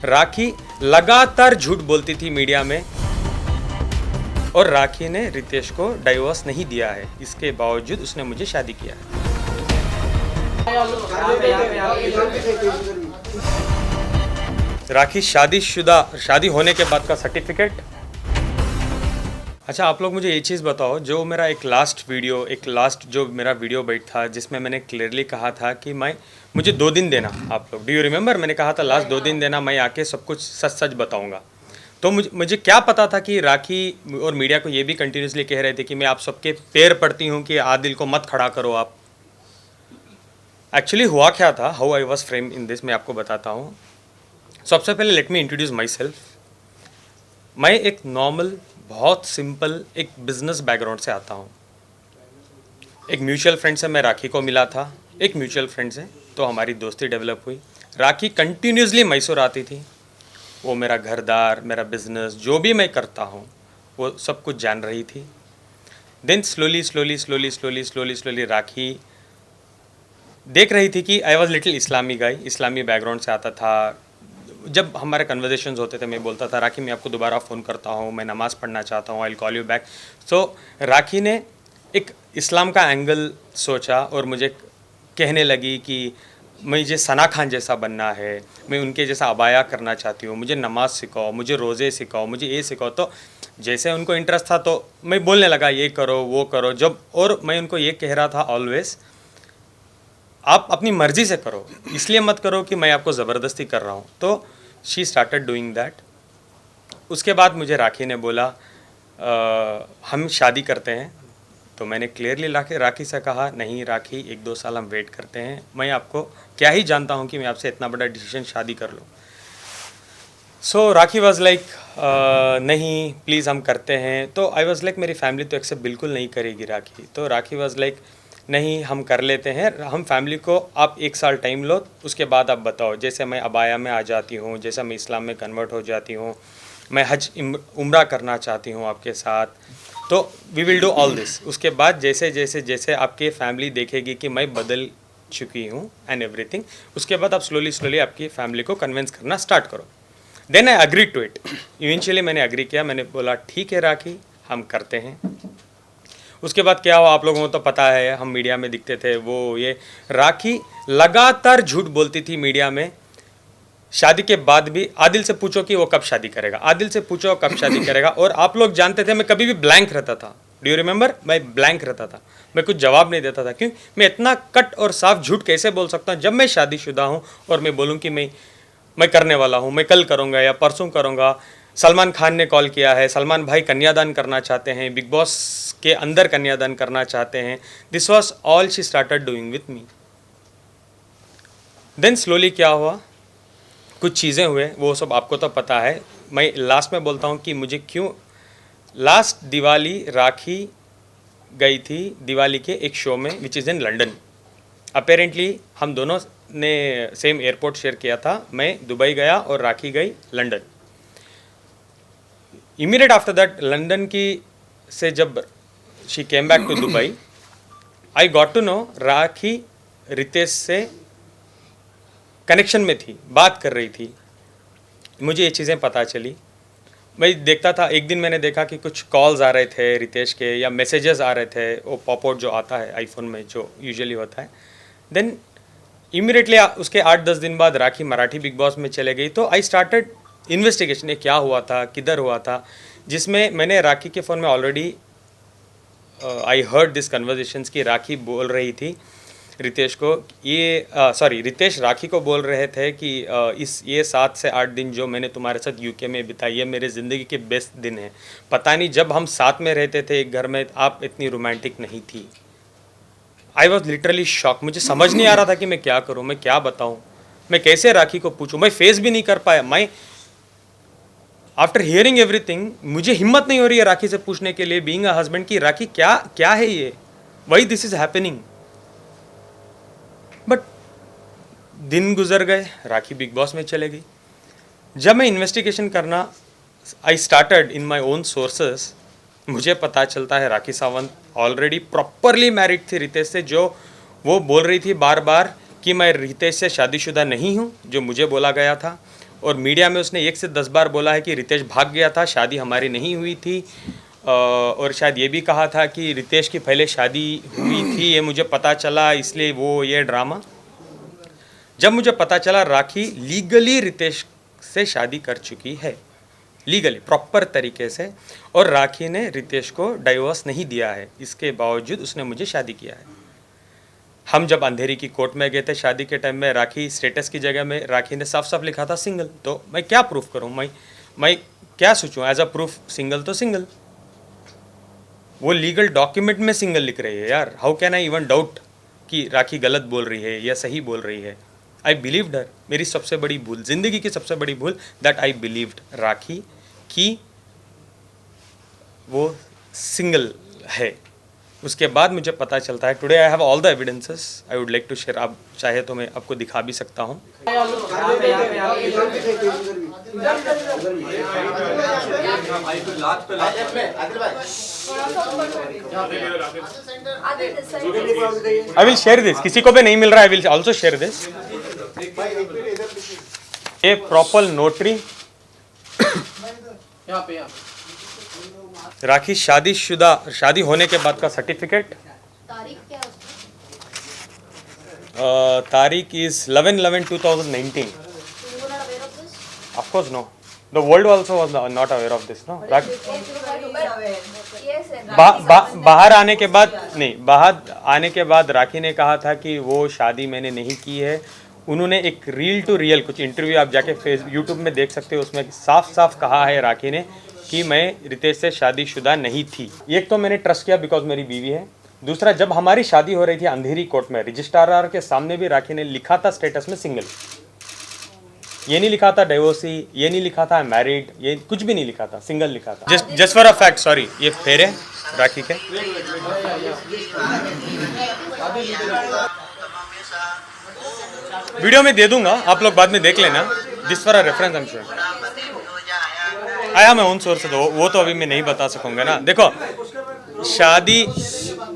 राखी लगातार झूठ बोलती थी मीडिया में और राखी ने रितेश को डाइवोर्स नहीं दिया है, इसके बावजूद उसने मुझे शादी किया है। राखी शादी होने के बाद का सर्टिफिकेट। अच्छा, आप लोग मुझे ये चीज़ बताओ, जो मेरा एक लास्ट जो मेरा वीडियो बैठ था जिसमें मैंने क्लियरली कहा था कि मुझे 2 दिन देना, आप लोग डू यू रिमेंबर, मैंने कहा था लास्ट 2 दिन देना, मैं आके सब कुछ सच सच बताऊंगा। तो मुझे क्या पता था कि राखी और मीडिया को ये भी कंटिन्यूसली कह रहे थे कि मैं आप सबके पैर पड़ती हूँ कि आदिल को मत खड़ा करो आप। एक्चुअली हुआ क्या था, how I was frame in this, मैं आपको बताता हूँ। सबसे पहले let me introduce my self. मैं एक नॉर्मल, बहुत सिंपल एक बिजनेस बैकग्राउंड से आता हूँ। एक म्यूचुअल फ्रेंड से मैं राखी को मिला था, एक म्यूचुअल फ्रेंड से, तो हमारी दोस्ती डेवलप हुई। राखी कंटिन्यूसली मैसूर आती थी, वो मेरा घरदार, मेरा बिजनेस, जो भी मैं करता हूँ वो सब कुछ जान रही थी। देन स्लोली राखी देख रही थी कि I was little Islami guy, Islami background से आता था। जब हमारे कन्वर्जेशंस होते थे मैं बोलता था राखी मैं आपको दोबारा फ़ोन करता हूँ, मैं नमाज़ पढ़ना चाहता हूँ, I will call you back. So Rakhi ने एक इस्लाम का एंगल सोचा और मुझे कहने लगी कि मुझे सना खान जैसा बनना है, मैं उनके जैसा अबाया करना चाहती हूँ, मुझे नमाज़ सिखाओ, मुझे रोज़े सिखाओ, मुझे ये सिखाओ। तो जैसे उनको इंटरेस्ट था तो मैं बोलने लगा ये करो वो करो। जब और मैं उनको ये कह रहा था ऑलवेज़, आप अपनी मर्ज़ी से करो, इसलिए मत करो कि मैं आपको ज़बरदस्ती कर रहा हूँ। तो शी स्टार्टेड डूइंग दैट। उसके बाद मुझे राखी ने बोला हम शादी करते हैं। तो मैंने क्लियरली राखी से कहा नहीं राखी, 1-2 साल हम वेट करते हैं, मैं आपको क्या ही जानता हूँ कि मैं आपसे इतना बड़ा डिसीजन शादी कर लूँ। सो राखी वॉज लाइक नहीं प्लीज़ हम करते हैं। तो आई वॉज लाइक मेरी फैमिली तो एक्सेप्ट बिल्कुल नहीं करेगी राखी। तो राखी वॉज लाइक नहीं हम कर लेते हैं, हम फैमिली को आप 1 साल टाइम लो, उसके बाद आप बताओ। जैसे मैं अबाया में आ जाती हूँ, जैसे मैं इस्लाम में कन्वर्ट हो जाती हूँ, मैं हज उम्रा करना चाहती हूँ आपके साथ, तो we will do all this. उसके बाद जैसे जैसे जैसे आपकी फैमिली देखेगी कि मैं बदल चुकी हूँ एंड एवरीथिंग, उसके बाद आप स्लोली आपकी फैमिली को कन्विंस करना स्टार्ट करो। Then I agree to it. Eventually मैंने अग्री किया, मैंने बोला ठीक है राखी हम करते हैं। उसके बाद क्या हुआ आप लोगों को तो पता है, हम मीडिया में दिखते थे वो ये। राखी लगातार झूठ बोलती थी मीडिया में। शादी के बाद भी आदिल से पूछो कि वो कब शादी करेगा, आदिल से पूछो कब शादी करेगा। और आप लोग जानते थे मैं कभी भी ब्लैंक रहता था, डू यू रिमेंबर, मैं ब्लैंक रहता था, मैं कुछ जवाब नहीं देता था। क्यों, मैं इतना कट और साफ झूठ कैसे बोल सकता हूँ जब मैं शादीशुदा हूँ और मैं बोलूँ कि मैं करने वाला हूँ, मैं कल करूँगा या परसों करूँगा। सलमान खान ने कॉल किया है, सलमान भाई कन्यादान करना चाहते हैं, बिग बॉस के अंदर कन्यादान करना चाहते हैं। This was all she started doing with me. Then slowly क्या हुआ, कुछ चीज़ें हुए, वो सब आपको तो पता है। मैं लास्ट में बोलता हूँ कि मुझे क्यों। लास्ट दिवाली राखी गई थी दिवाली के एक शो में which is in London. Apparently हम दोनों ने सेम एयरपोर्ट शेयर किया था, मैं दुबई गया और राखी गई London. Immediate after that London की से जब she came back to Dubai, I got to know Rakhi Ritesh से कनेक्शन में थी, बात कर रही थी। मुझे ये चीज़ें पता चली, मैं देखता था। एक दिन मैंने देखा कि कुछ कॉल्स आ रहे थे रितेश के या मैसेजेस आ रहे थे, वो पॉपआउट जो आता है आईफोन में जो यूजुअली होता है। देन इमीडिएटली उसके 8-10 दिन बाद राखी मराठी बिग बॉस में चले गई। तो आई स्टार्टेड इन्वेस्टिगेशन, ये क्या हुआ था, किधर हुआ था, जिसमें मैंने राखी के फ़ोन में already I heard this conversations की राखी बोल रही थी रितेश को, रितेश राखी को बोल रहे थे कि ये 7 से 8 दिन जो मैंने तुम्हारे साथ यूके में बिताई है मेरे ज़िंदगी के बेस्ट दिन है। पता नहीं जब हम साथ में रहते थे एक घर में आप इतनी रोमांटिक नहीं थी। आई वॉज लिटरली शॉक, मुझे समझ नहीं आ रहा था कि मैं क्या करूँ, मैं क्या बताऊँ, मैं कैसे राखी को पूछूँ। मैं फेस भी नहीं कर पाया। मैं आफ्टर हियरिंग एवरीथिंग मुझे हिम्मत नहीं हो रही है राखी से पूछने के लिए, बीइंग अ हस्बैंड, की राखी क्या क्या है ये, why this is happening. But दिन गुजर गए, राखी बिग बॉस में चले गई। जब मैं इन्वेस्टिगेशन करना I started in my own sources, मुझे पता चलता है Rakhi Sawant already properly married थी रितेश से। जो वो बोल रही थी बार बार कि मैं रितेश से शादीशुदा नहीं हूँ, जो मुझे बोला गया था। और मीडिया में उसने 1 से 10 बार बोला है कि रितेश भाग गया था, शादी हमारी नहीं हुई थी, और शायद ये भी कहा था कि रितेश की पहले शादी हुई थी, ये मुझे पता चला इसलिए वो ये ड्रामा। जब मुझे पता चला राखी लीगली रितेश से शादी कर चुकी है, लीगली प्रॉपर तरीके से, और राखी ने रितेश को डाइवोर्स नहीं दिया है, इसके बावजूद उसने मुझे शादी किया है। हम जब अंधेरी की कोर्ट में गए थे शादी के टाइम में, राखी स्टेटस की जगह में राखी ने साफ साफ लिखा था सिंगल। तो मैं क्या प्रूफ करूं, मैं क्या सोचूं, एज अ प्रूफ सिंगल तो सिंगल, वो लीगल डॉक्यूमेंट में सिंगल लिख रही है यार। How can I even doubt कि राखी गलत बोल रही है या सही बोल रही है। आई बिलीव्ड हर। मेरी सबसे बड़ी भूल, जिंदगी की सबसे बड़ी भूल, दैट आई बिलीव्ड राखी कि वो सिंगल है। उसके बाद मुझे पता चलता है, today I have all the evidences, I would like to share. आप चाहे तो मैं आपको दिखा भी सकता हूँ। आई विल शेयर दिस, किसी को भी नहीं मिल रहा, I will also share this. A proper notary, Rakhi शादीशुदा, शादी होने के बाद का सर्टिफिकेट। तारीख is 11/11/2019। Of course no. The world also was not aware of this, no. बाहर आने के बाद नहीं, बाहर आने के बाद राखी ने कहा था कि वो शादी मैंने नहीं की है। उन्होंने एक रील टू रियल कुछ इंटरव्यू आप जाके यूट्यूब में देख सकते हो, उसमें साफ साफ कहा है राखी ने कि मैं रितेश से शादीशुदा नहीं थी। एक तो मैंने ट्रस्ट किया बिकॉज मेरी बीवी है। दूसरा, जब हमारी शादी हो रही थी अंधेरी कोर्ट में, रजिस्ट्रार के सामने भी राखी ने लिखा था स्टेटस में सिंगल। ये नहीं लिखा था डिवोर्सी, ये नहीं लिखा था मैरिड, ये कुछ भी नहीं लिखा था, सिंगल लिखा था। Just for a fact, sorry, ये फेर है राखी के। वीडियो में दे दूंगा, आप लोग बाद में देख लेना। This for a reference I am sure. आया मैं ओन सोर्स से, तो वो तो अभी मैं नहीं बता सकूंगा ना। देखो शादी,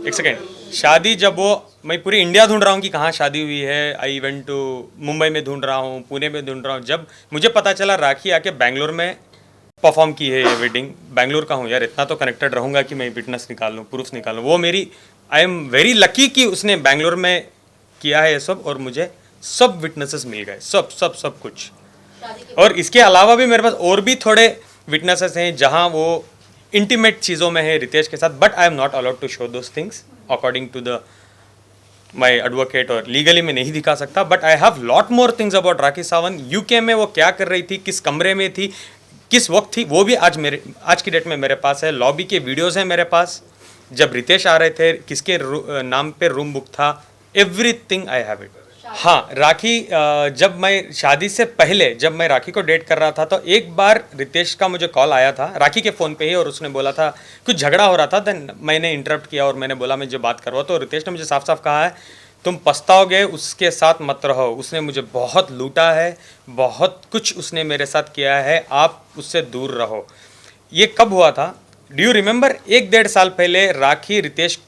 एक सेकेंड, शादी जब वो, मैं पूरी इंडिया ढूंढ रहा हूँ कि कहाँ शादी हुई है। आई इवेंट टू मुंबई में ढूंढ रहा हूँ, पुणे में ढूंढ रहा हूँ। जब मुझे पता चला राखी आके बैंगलोर में परफॉर्म की है ये वेडिंग। बैंगलोर का हूँ यार, इतना तो कनेक्टेड रहूँगा कि मैं विटनेस निकाल लूँ, प्रूफ निकाल लूँ। वो मेरी, आई एम वेरी लकी कि उसने बैंगलोर में किया है ये सब, और मुझे सब विटनेसेस मिल गए, सब कुछ। और इसके अलावा भी मेरे पास और भी थोड़े विटनेसेस हैं जहाँ वो इंटीमेट चीज़ों में है रितेश के साथ, but I am not allowed to show those things according to the my advocate, और लीगली मैं नहीं दिखा सकता। But I have lot more things about Rakhi Sawant. UK में वो क्या कर रही थी, किस कमरे में थी, किस वक्त थी, वो भी आज की डेट में मेरे पास है। लॉबी के वीडियोज़ हैं मेरे पास, जब रितेश आ रहे थे, किसके नाम पे रूम बुक था, एवरीथिंग आई हैव इट। हाँ, राखी, जब मैं शादी से पहले, जब मैं राखी को डेट कर रहा था, तो एक बार रितेश का मुझे कॉल आया था राखी के फ़ोन पे ही, और उसने बोला था कुछ झगड़ा हो रहा था। देन मैंने इंटरप्ट किया और मैंने बोला मुझे बात करवा। तो रितेश ने मुझे साफ साफ कहा है, तुम पछताओगे, उसके साथ मत रहो, उसने मुझे बहुत लूटा है, बहुत कुछ उसने मेरे साथ किया है, आप उससे दूर रहो। ये कब हुआ था, डू यू रिमेंबर? 1-1.5 साल पहले राखी रितेश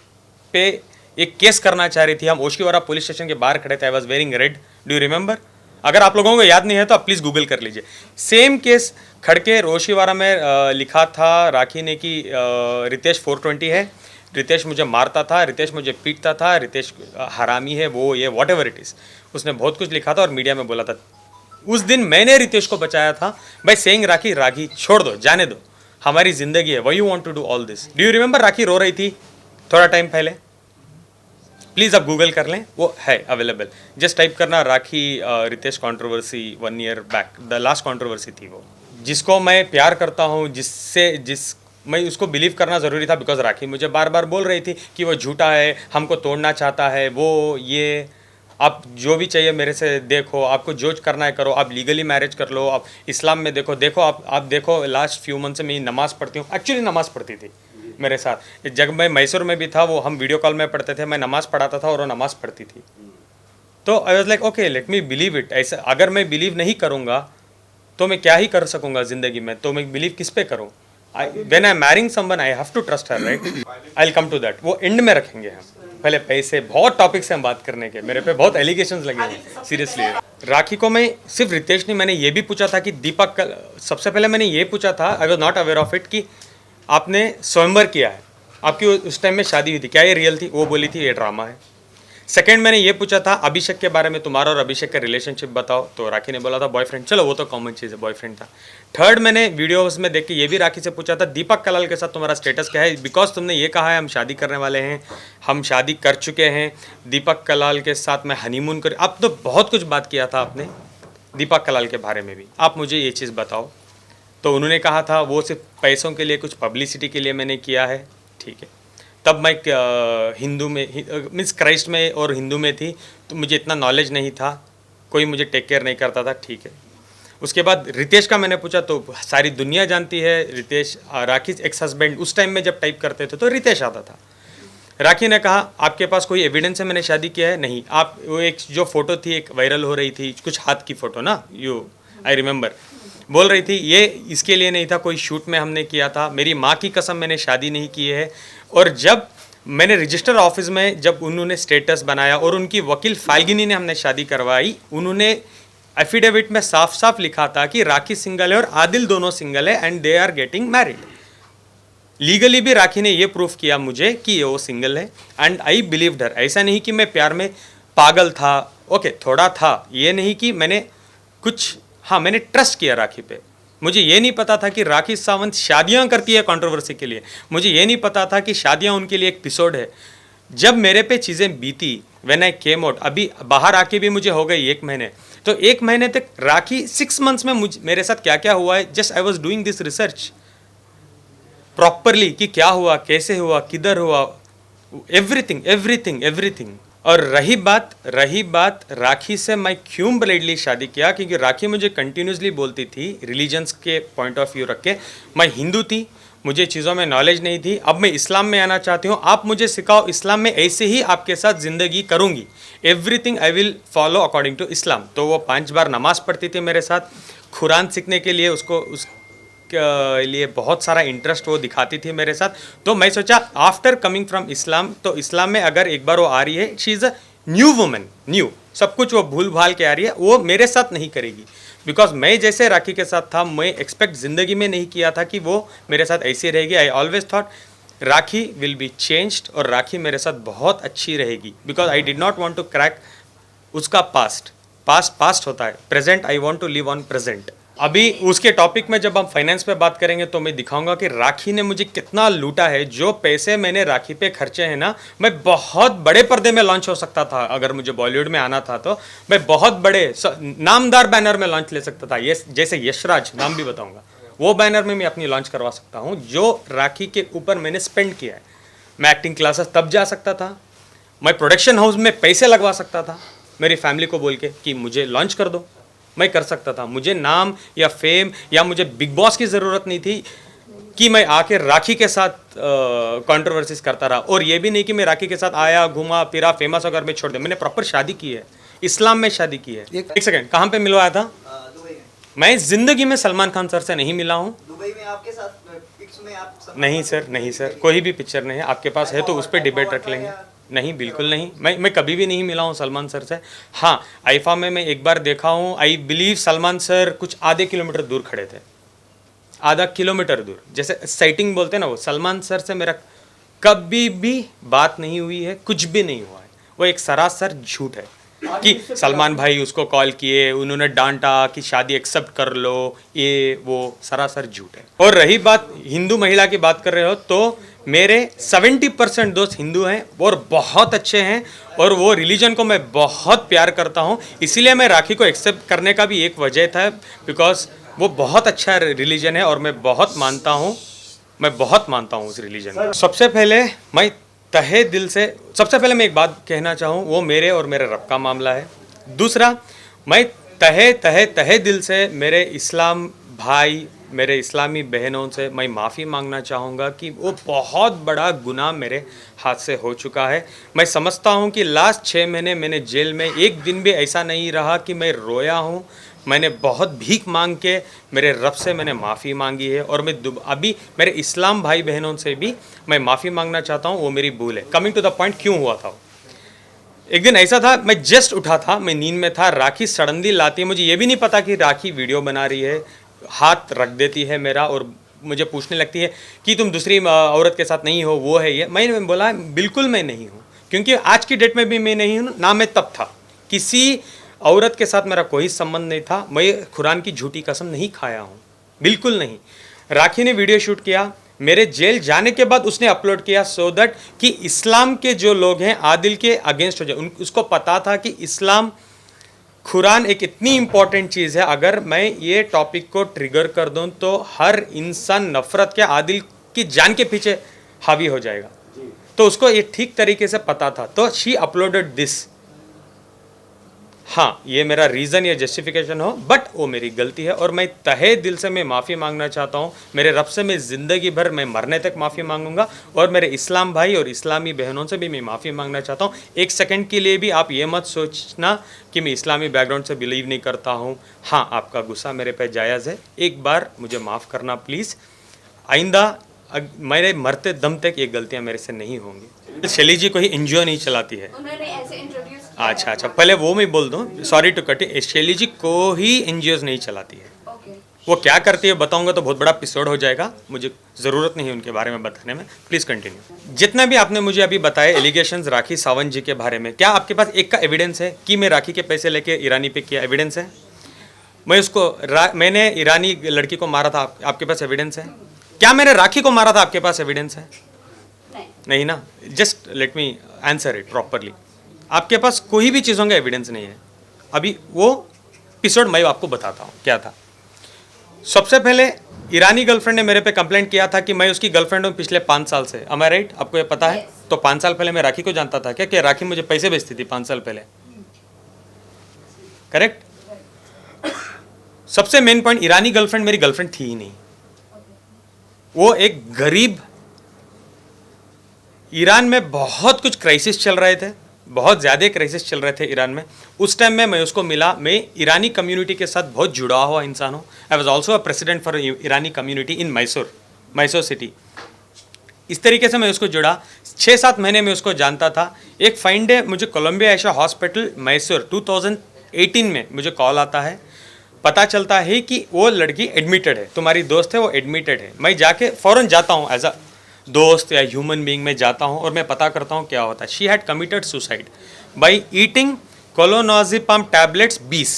पे एक केस करना चाह रही थी। हम ओशिवारा पुलिस स्टेशन के बाहर खड़े थे, I was wearing red, do you remember? अगर आप लोगों को याद नहीं है तो आप प्लीज़ गूगल कर लीजिए। सेम केस खड़के ओशिवारा में लिखा था राखी ने कि रितेश 420 है, रितेश मुझे मारता था, रितेश मुझे पीटता था, रितेश हरामी है, वो ये वॉट एवर इट इज़। उसने बहुत कुछ लिखा था और मीडिया में बोला था। उस दिन मैंने रितेश को बचाया था बाय सेइंग राखी छोड़ दो, जाने दो, हमारी ज़िंदगी है, why you want to do all this. Do you remember? Rakhi रो रही थी थोड़ा टाइम पहले, प्लीज़ आप गूगल कर लें, वो है अवेलेबल। जस्ट टाइप करना Rakhi Ritesh controversy 1 year back, the last controversy थी वो। जिसको मैं प्यार करता हूँ, मैं उसको बिलीव करना ज़रूरी था, बिकॉज राखी मुझे बार बार बोल रही थी कि वो झूठा है, हमको तोड़ना चाहता है, वो ये, आप जो भी चाहिए मेरे से देखो, आपको जो करना है करो, आप लीगली मैरिज कर लो, आप इस्लाम में देखो आप देखो, लास्ट फ्यू मंथ से मैं नमाज़ पढ़ती हूँ, एक्चुअली नमाज़ पढ़ती थी मेरे साथ। जब मैं मैसूर में भी था, वो हम वीडियो कॉल में पढ़ते थे, मैं नमाज़ पढ़ाता था और वो नमाज़ पढ़ती थी। तो I was like okay, let me believe it. ऐसा अगर मैं बिलीव नहीं करूँगा तो मैं क्या ही कर सकूँगा ज़िंदगी में, तो मैं बिलीव किस पे करूँ? When I am marrying someone I have to trust her, right? I will come to that, वो एंड में रखेंगे हम। पहले पैसे, बहुत टॉपिक्स हैं हम बात करने के, मेरे पे बहुत एलिगेशंस लगे हैं सीरियसली। राखी को मैं सिर्फ रितेश नहीं, मैंने ये भी पूछा था कि दीपक सबसे पहले मैंने ये पूछा था, I was not aware of it, कि आपने स्वयंवर किया है, आपकी उस टाइम में शादी हुई थी, क्या ये रियल थी? वो बोली थी ये ड्रामा है। सेकंड मैंने ये पूछा था अभिषेक के बारे में, तुम्हारा और अभिषेक का रिलेशनशिप बताओ, तो राखी ने बोला था बॉयफ्रेंड, चलो वो तो कॉमन चीज़ है, बॉयफ्रेंड था। थर्ड मैंने वीडियोस में देख के ये भी राखी से पूछा था दीपक कलाल के साथ तुम्हारा स्टेटस क्या है, बिकॉज तुमने ये कहा है हम शादी करने वाले हैं, हम शादी कर चुके हैं, दीपक कलाल के साथ मैं हनीमून कर, अब तो बहुत कुछ बात किया था आपने दीपक कलाल के बारे में भी, आप मुझे ये चीज़ बताओ। तो उन्होंने कहा था वो सिर्फ पैसों के लिए, कुछ पब्लिसिटी के लिए मैंने किया है। ठीक है, तब मैं हिंदू में मीन्स क्राइस्ट में और हिंदू में थी, तो मुझे इतना नॉलेज नहीं था, कोई मुझे टेक केयर नहीं करता था। ठीक है, उसके बाद रितेश का मैंने पूछा तो सारी दुनिया जानती है रितेश, राखी एक्स हस्बैंड, उस टाइम में जब टाइप करते थे तो रितेश आता था। राखी ने कहा आपके पास कोई एविडेंस है मैंने शादी किया है? नहीं। आप वो एक जो फोटो थी एक वायरल हो रही थी, कुछ हाथ की फ़ोटो ना, यू आई रिमेंबर, बोल रही थी ये इसके लिए नहीं था, कोई शूट में हमने किया था, मेरी माँ की कसम मैंने शादी नहीं की है। और जब मैंने रजिस्टर ऑफिस में जब उन्होंने स्टेटस बनाया और उनकी वकील फाल्गिनी ने हमने शादी करवाई, उन्होंने एफिडेविट में साफ साफ लिखा था कि राखी सिंगल है और आदिल दोनों सिंगल है and they are getting married. Legally भी राखी ने ये प्रूफ किया मुझे कि वो सिंगल है एंड आई बिलीव्ड हर। ऐसा नहीं कि मैं प्यार में पागल था, ओके थोड़ा था, ये नहीं कि मैंने कुछ, हाँ मैंने ट्रस्ट किया राखी पे। मुझे ये नहीं पता था कि राखी सावंत शादियां करती है कंट्रोवर्सी के लिए, मुझे ये नहीं पता था कि शादियां उनके लिए एक एपिसोड है। जब मेरे पे चीज़ें बीती, व्हेन आई केम आउट, अभी बाहर आके भी मुझे हो गई 1 महीने, तो 1 महीने तक राखी 6 मंथ्स में मेरे साथ क्या क्या हुआ है, just I was doing this research properly कि क्या हुआ, कैसे हुआ, किधर हुआ, एवरीथिंग एवरीथिंग एवरीथिंग। और रही बात राखी से मैं क्यों ब्लाइंडली शादी किया, क्योंकि राखी मुझे कंटिन्यूसली बोलती थी रिलीजन्स के पॉइंट ऑफ व्यू रख के, मैं हिंदू थी, मुझे चीज़ों में नॉलेज नहीं थी, अब मैं इस्लाम में आना चाहती हूँ, आप मुझे सिखाओ इस्लाम में, ऐसे ही आपके साथ ज़िंदगी करूँगी, everything I will follow according to इस्लाम। तो वो 5 बार नमाज़ पढ़ती थी मेरे साथ, कुरान सीखने के लिए उसको उस के लिए बहुत सारा इंटरेस्ट वो दिखाती थी मेरे साथ। तो मैं सोचा आफ्टर कमिंग फ्रॉम इस्लाम, तो इस्लाम में अगर एक बार वो आ रही है, she is a new woman, new सब कुछ वो भूल भाल के आ रही है, वो मेरे साथ नहीं करेगी। बिकॉज मैं जैसे राखी के साथ था, मैं एक्सपेक्ट ज़िंदगी में नहीं किया था कि वो मेरे साथ ऐसी रहेगी। I always thought Rakhi will be changed और राखी मेरे साथ बहुत अच्छी रहेगी, because I did not want to crack उसका पास्ट होता है, present I want to live on present. अभी उसके टॉपिक में जब हम फाइनेंस पे बात करेंगे तो मैं दिखाऊंगा कि राखी ने मुझे कितना लूटा है। जो पैसे मैंने राखी पे खर्चे हैं ना, मैं बहुत बड़े पर्दे में लॉन्च हो सकता था, अगर मुझे बॉलीवुड में आना था तो मैं बहुत बड़े नामदार बैनर में लॉन्च ले सकता था, ये जैसे यशराज, नाम भी बताऊंगा, वो बैनर में मैं अपनी लॉन्च करवा सकता हूँ जो राखी के ऊपर मैंने स्पेंड किया है। मैं एक्टिंग क्लासेस तब जा सकता था, मैं प्रोडक्शन हाउस में पैसे लगवा सकता था, मेरी फैमिली को बोल के कि मुझे लॉन्च कर दो, मैं कर सकता था। मुझे नाम या फेम या मुझे बिग बॉस की ज़रूरत नहीं थी कि मैं आके राखी के साथ कंट्रोवर्सीज करता रहा। और ये भी नहीं कि मैं राखी के साथ आया, घूमा फिरा, फेमस होकर मैं छोड़ दिया। मैंने प्रॉपर शादी की है, इस्लाम में शादी की है। एक सेकंड, कहाँ पे मिलवाया था? दुबई में। मैं ज़िंदगी में सलमान खान सर से नहीं मिला हूँ। दुबई में आपके साथ पिक्स में आप नहीं सर, नहीं सर, कोई भी पिक्चर नहीं है। आपके पास है तो उस पर डिबेट रख लेंगे। नहीं, बिल्कुल नहीं, मैं कभी भी नहीं मिला हूँ सलमान सर से। हाँ, आईफा में मैं एक बार देखा हूँ, आई बिलीव सलमान सर कुछ आधे किलोमीटर दूर खड़े थे, आधा किलोमीटर दूर, जैसे साइटिंग बोलते हैं ना, वो सलमान सर से मेरा कभी भी बात नहीं हुई है, कुछ भी नहीं हुआ है। वो एक सरासर झूठ है कि सलमान भाई उसको कॉल किए, उन्होंने डांटा कि शादी एक्सेप्ट कर लो, ये वो सरासर झूठ है। और रही बात हिंदू महिला की बात कर रहे हो, तो मेरे 70% दोस्त हिंदू हैं और बहुत अच्छे हैं, और वो रिलीजन को मैं बहुत प्यार करता हूँ। इसीलिए मैं राखी को एक्सेप्ट करने का भी एक वजह था, बिकॉज वो बहुत अच्छा रिलीजन है और मैं बहुत मानता हूँ उस रिलीजन को। सबसे पहले मैं तहे दिल से, सबसे पहले मैं एक बात कहना चाहूँ, वो मेरे और मेरे रब का मामला है। दूसरा, मैं तहे दिल से मेरे इस्लाम भाई, मेरे इस्लामी बहनों से मैं माफ़ी मांगना चाहूँगा कि वो बहुत बड़ा गुनाह मेरे हाथ से हो चुका है। मैं समझता हूँ कि लास्ट 6 महीने मैंने जेल में एक दिन भी ऐसा नहीं रहा कि मैं रोया हूँ। मैंने बहुत भीख मांग के मेरे रब से मैंने माफ़ी मांगी है, और मैं अभी मेरे इस्लाम भाई बहनों से भी मैं माफ़ी मांगना चाहता हूँ, वो मेरी भूल है। कमिंग टू द पॉइंट, क्यों हुआ था एक दिन ऐसा था, मैं जस्ट उठा था, मैं नींद में था, राखी सडनली लाती है, मुझे ये भी नहीं पता कि राखी वीडियो बना रही है, हाथ रख देती है मेरा और मुझे पूछने लगती है कि तुम दूसरी औरत के साथ नहीं हो, वो है ये। मैंने बोला बिल्कुल मैं नहीं हूँ, क्योंकि आज की डेट में भी मैं नहीं हूँ, ना मैं तब था। किसी औरत के साथ मेरा कोई संबंध नहीं था, मैं कुरान की झूठी कसम नहीं खाया हूँ, बिल्कुल नहीं। राखी ने वीडियो शूट किया, मेरे जेल जाने के बाद उसने अपलोड किया सो दैट कि इस्लाम के जो लोग हैं आदिल के अगेंस्ट हो जाए। उसको पता था कि इस्लाम कुरान एक इतनी इंपॉर्टेंट चीज़ है, अगर मैं ये टॉपिक को ट्रिगर कर दूं तो हर इंसान नफरत के आदिल की जान के पीछे हावी हो जाएगा। तो उसको ये ठीक तरीके से पता था, तो शी अपलोडेड दिस। हाँ, ये मेरा रीज़न या जस्टिफिकेशन हो, बट वो मेरी गलती है और मैं तहे दिल से मैं माफ़ी मांगना चाहता हूँ मेरे रब से। मैं ज़िंदगी भर, मैं मरने तक माफ़ी मांगूंगा और मेरे इस्लाम भाई और इस्लामी बहनों से भी मैं माफ़ी मांगना चाहता हूँ। एक सेकंड के लिए भी आप ये मत सोचना कि मैं इस्लामी बैकग्राउंड से बिलीव नहीं करता हूँ। हाँ, आपका गुस्सा मेरे पे जायज़ है, एक बार मुझे माफ़ करना प्लीज़। आइंदा मेरे मरते दम तक ये गलतियाँ मेरे से नहीं होंगी। शैली जी कोई एनजीओ नहीं चलाती है। उन्होंने ऐसे इंट्रोड्यूस अच्छा अच्छा, पहले वो मैं बोल दूं, सॉरी टू कट, शैली जी को ही एनजीओ नहीं चलाती है। ओके। वो क्या करती है बताऊंगा तो बहुत बड़ा एपिसोड हो जाएगा, मुझे ज़रूरत नहीं है उनके बारे में बताने में। Please continue. जितना भी आपने मुझे अभी बताए एलिगेशंस राखी सावंत जी के बारे में, क्या आपके पास एक का एविडेंस है कि मैं राखी के पैसे लेके ईरानी पे किया? एविडेंस है? मैं मैंने ईरानी लड़की को मारा था, आपके पास एविडेंस है? क्या मैंने राखी को मारा था? आपके पास एविडेंस है? नहीं। नहीं ना? Just let me answer it properly. आपके पास कोई भी चीज़ों का एविडेंस नहीं है। अभी वो एपिसोड मैं आपको बताता हूँ क्या था। सबसे पहले ईरानी गर्लफ्रेंड ने मेरे पे कंप्लेंट किया था कि मैं उसकी गर्लफ्रेंड हूँ पिछले 5 साल से। am I right? आपको ये पता है? Yes. तो 5 साल पहले मैं राखी को जानता था क्या कि राखी मुझे पैसे भेजती थी 5 साल पहले? करेक्ट? सबसे मेन पॉइंट, ईरानी गर्लफ्रेंड मेरी गर्लफ्रेंड थी ही नहीं। वो एक गरीब, ईरान में बहुत कुछ क्राइसिस चल रहे थे, बहुत ज़्यादा क्राइसिस चल रहे थे ईरान में। उस टाइम में मैं उसको मिला, मैं ईरानी कम्युनिटी के साथ बहुत जुड़ा हुआ इंसान हूँ। I was also a president for Irani community in Mysore city. इस तरीके से मैं उसको जुड़ा, 6-7 महीने में उसको जानता था। एक फाइन डे मुझे कोलंबिया एशिया हॉस्पिटल मैसूर 2018 में मुझे कॉल आता है, पता चलता है कि वो लड़की एडमिटेड है, तुम्हारी दोस्त है वो एडमिटेड है। मैं जाके फ़ौरन जाता हूँ, एज अ दोस्त या ह्यूमन बीइंग में जाता हूँ और मैं पता करता हूँ क्या होता है। She had committed suicide by eating clonazepam tablets 20।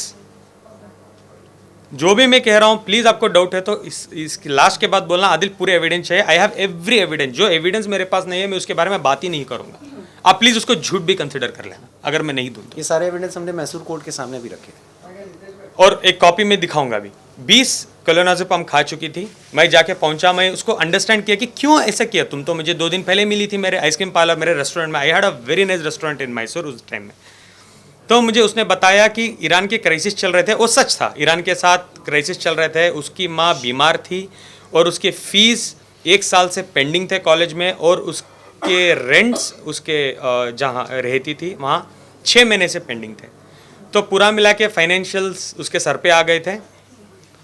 जो भी मैं कह रहा हूँ प्लीज़ आपको डाउट है तो इस लास्ट के बाद बोलना आदिल पूरे एविडेंस है। I have every evidence. जो एविडेंस मेरे पास नहीं है मैं उसके बारे में बात ही नहीं करूँगा। आप प्लीज़ उसको झूठ भी कंसिडर कर लेना अगर मैं नहीं दूँ तो। ये सारे एविडेंस हमने मैसूर कोर्ट के सामने भी रखे। और एक कॉपी में दिखाऊंगा भी। 20 कोलोनाजिपम खा चुकी थी। मैं जाके पहुंचा, मैं उसको अंडरस्टैंड किया कि क्यों ऐसा किया। तुम तो मुझे 2 दिन पहले मिली थी मेरे आइसक्रीम पार्लर, मेरे रेस्टोरेंट में। I had a very nice restaurant in Mysore उस टाइम में। तो मुझे उसने बताया कि ईरान के क्राइसिस चल रहे थे। वो सच था, ईरान के साथ क्राइसिस चल रहे थे। उसकी माँ बीमार थी और उसके फीस 1 साल से पेंडिंग थे कॉलेज में, और उसके रेंट्स उसके जहाँ रहती थी वहाँ 6 महीने से पेंडिंग थे। तो पूरा मिला के फाइनेंशियल्स उसके सर पे आ गए थे।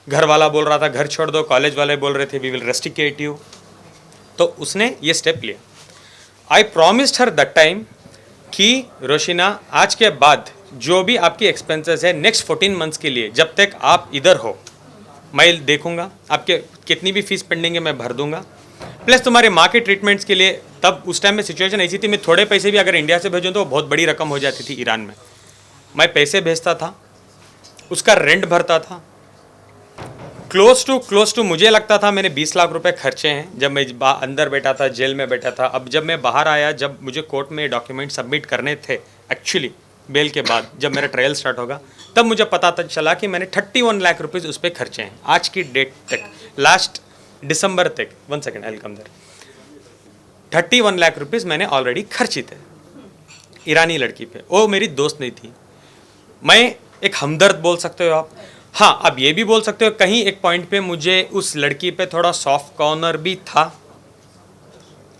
घर वाला बोल रहा था घर छोड़ दो, कॉलेज वाले बोल रहे थे वी विल रेस्ट्रिकेट यू। तो उसने ये स्टेप लिया। आई प्रॉमिस्ड हर दैट टाइम कि रोशिना आज के बाद जो भी आपकी एक्सपेंसेस है नेक्स्ट 14 मंथ्स के लिए, जब तक आप इधर हो मैं देखूंगा, आपके कितनी भी फीस पेंडिंग है मैं भर दूंगा, प्लस तुम्हारे माँ के ट्रीटमेंट्स के लिए। तब उस टाइम में सिचुएशन ऐसी थी, मैं थोड़े पैसे भी अगर इंडिया से भेजूँ तो बहुत बड़ी रकम हो जाती थी ईरान में। मैं पैसे भेजता था, उसका रेंट भरता था। क्लोज टू मुझे लगता था मैंने 20 लाख रुपए खर्चे हैं जब मैं अंदर बैठा था, जेल में बैठा था। अब जब मैं बाहर आया, जब मुझे कोर्ट में डॉक्यूमेंट सबमिट करने थे एक्चुअली बेल के बाद, जब मेरा ट्रायल स्टार्ट होगा, तब मुझे पता चला कि मैंने 31 लाख रुपीज़ उस पर खर्चे हैं आज की डेट तक, लास्ट दिसंबर तक। 1 second, I will come there. 31 lakh rupees मैंने ऑलरेडी खर्चे थे ईरानी लड़की पे। वो मेरी दोस्त नहीं थी, मैं एक हमदर्द बोल सकते हो आप। हाँ, अब ये भी बोल सकते हो कहीं एक पॉइंट पे मुझे उस लड़की पे थोड़ा सॉफ्ट कॉर्नर भी था।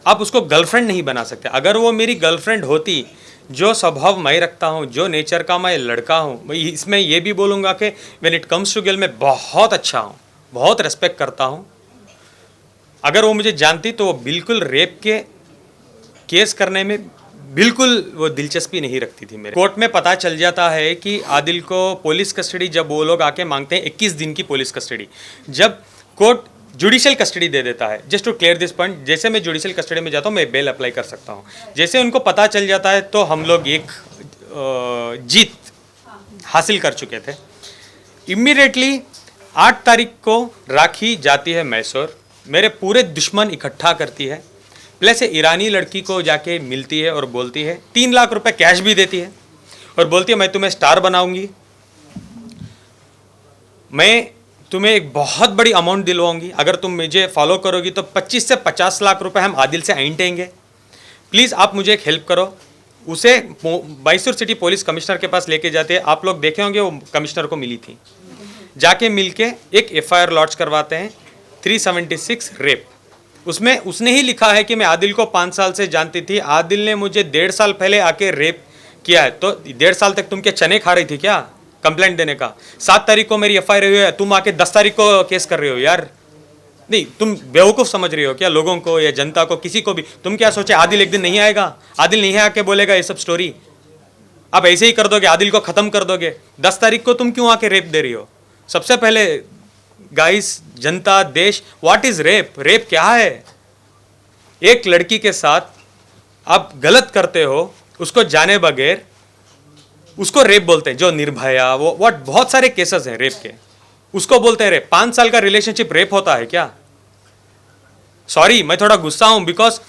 आप उसको गर्लफ्रेंड नहीं बना सकते। अगर वो मेरी गर्लफ्रेंड होती, जो स्वभाव मैं रखता हूँ, जो नेचर का मैं लड़का हूँ, मैं इसमें ये भी बोलूँगा कि when it comes to girl मैं बहुत अच्छा हूँ, बहुत रेस्पेक्ट करता हूँ। अगर वो मुझे जानती तो वो बिल्कुल रेप के केस करने में बिल्कुल वो दिलचस्पी नहीं रखती थी मेरे। कोर्ट में पता चल जाता है कि आदिल को पुलिस कस्टडी जब वो लोग आके मांगते हैं 21 दिन की पुलिस कस्टडी, जब कोर्ट जुडिशियल कस्टडी दे देता है। Just to clear this point, जैसे मैं जुडिशियल कस्टडी में जाता हूँ मैं बेल अप्लाई कर सकता हूँ। जैसे उनको पता चल जाता है तो हम लोग एक जीत हासिल कर चुके थे। इमीडिएटली 8 तारीख को राखी जाती है मैसूर, मेरे पूरे दुश्मन इकट्ठा करती है, प्लस ईरानी लड़की को जाके मिलती है और बोलती है 3 लाख रुपए कैश भी देती है और बोलती है मैं तुम्हें स्टार बनाऊंगी, मैं तुम्हें एक बहुत बड़ी अमाउंट दिलवाऊंगी, अगर तुम मुझे फॉलो करोगी तो 25 से 50 लाख रुपए हम आदिल से ऐंठेंगे, प्लीज़ आप मुझे एक हेल्प करो। उसे मैसूर सिटी पुलिस कमिश्नर के पास लेके जाते हैं, आप लोग देखे होंगे वो कमिश्नर को मिली थी, जाके मिलके एक FIR लॉन्च करवाते हैं 376 रेप। उसमें उसने ही लिखा है कि मैं आदिल को 5 साल से जानती थी, आदिल ने मुझे 1.5 साल पहले आके रेप किया है। तो 1.5 साल तक तुम क्या चने खा रही थी क्या कंप्लेंट देने का? 7 तारीख को मेरी FIR हुई है, तुम आके 10 तारीख को केस कर रहे हो यार। नहीं, तुम बेवकूफ़ समझ रही हो क्या लोगों को या जनता को, किसी को भी? तुम क्या सोचे आदिल एक दिन नहीं आएगा, आदिल नहीं आके बोलेगा ये सब स्टोरी, आप ऐसे ही कर दोगे, आदिल को ख़त्म कर दोगे। 10 तारीख को तुम क्यों आके रेप दे रही हो? सबसे पहले गाइस, जनता, देश, व्हाट इज रेप? रेप क्या है? एक लड़की के साथ आप गलत करते हो, उसको जाने बगैर, उसको रेप बोलते हैं। जो निर्भया, वो व्हाट, बहुत सारे केसेस हैं रेप के, उसको बोलते हैं रेप। 5 साल का रिलेशनशिप रेप होता है क्या? सॉरी, मैं थोड़ा गुस्सा हूं बिकॉज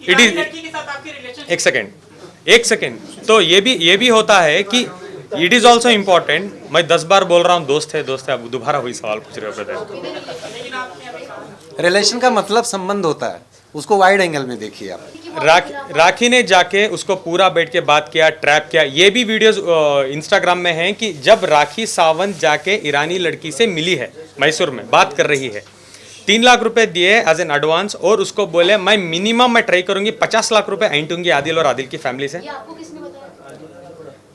इट इज, एक सेकेंड, तो ये भी होता है कि इट इज ऑल्सो इम्पॉर्टेंट। मैं 10 बार बोल रहा हूँ दोस्त है दोस्त है, अब दोबारा वही सवाल पूछ रहे हो ब्रदर। रिलेशन का मतलब संबंध होता है, उसको वाइड एंगल में देखिए आप। राखी ने जाके उसको पूरा बैठ के बात किया, ट्रैप किया। ये भी वीडियोस इंस्टाग्राम में हैं कि जब राखी सावंत जाके ईरानी लड़की से मिली है मैसूर में, बात कर रही है, 3 लाख रुपए दिए एज एन एडवांस और उसको बोले मैं मिनिमम मैं ट्राई करूंगी 50 लाख रुपए ऐंठूंगी आदिल और आदिल की फैमिली से।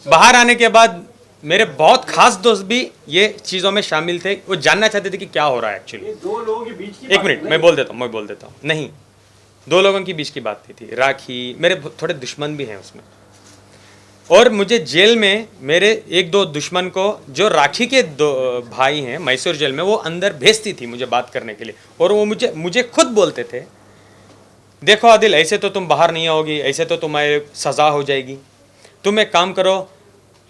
बाहर आने के बाद मेरे बहुत खास दोस्त भी ये चीज़ों में शामिल थे, वो जानना चाहते थे कि क्या हो रहा है एक्चुअली। दो लोगों के बीच की एक मिनट, मैं बोल देता हूँ नहीं, 2 लोगों के बीच की बात थी। राखी, मेरे थोड़े दुश्मन भी हैं उसमें, और मुझे जेल में मेरे 1-2 दुश्मन को, जो राखी के 2 भाई हैं मैसूर जेल में, वो अंदर भेजती थी मुझे बात करने के लिए, और वो मुझे खुद बोलते थे देखो आदिल, ऐसे तो तुम बाहर नहीं आओगी, ऐसे तो तुम्हारी सज़ा हो जाएगी, तुम एक काम करो,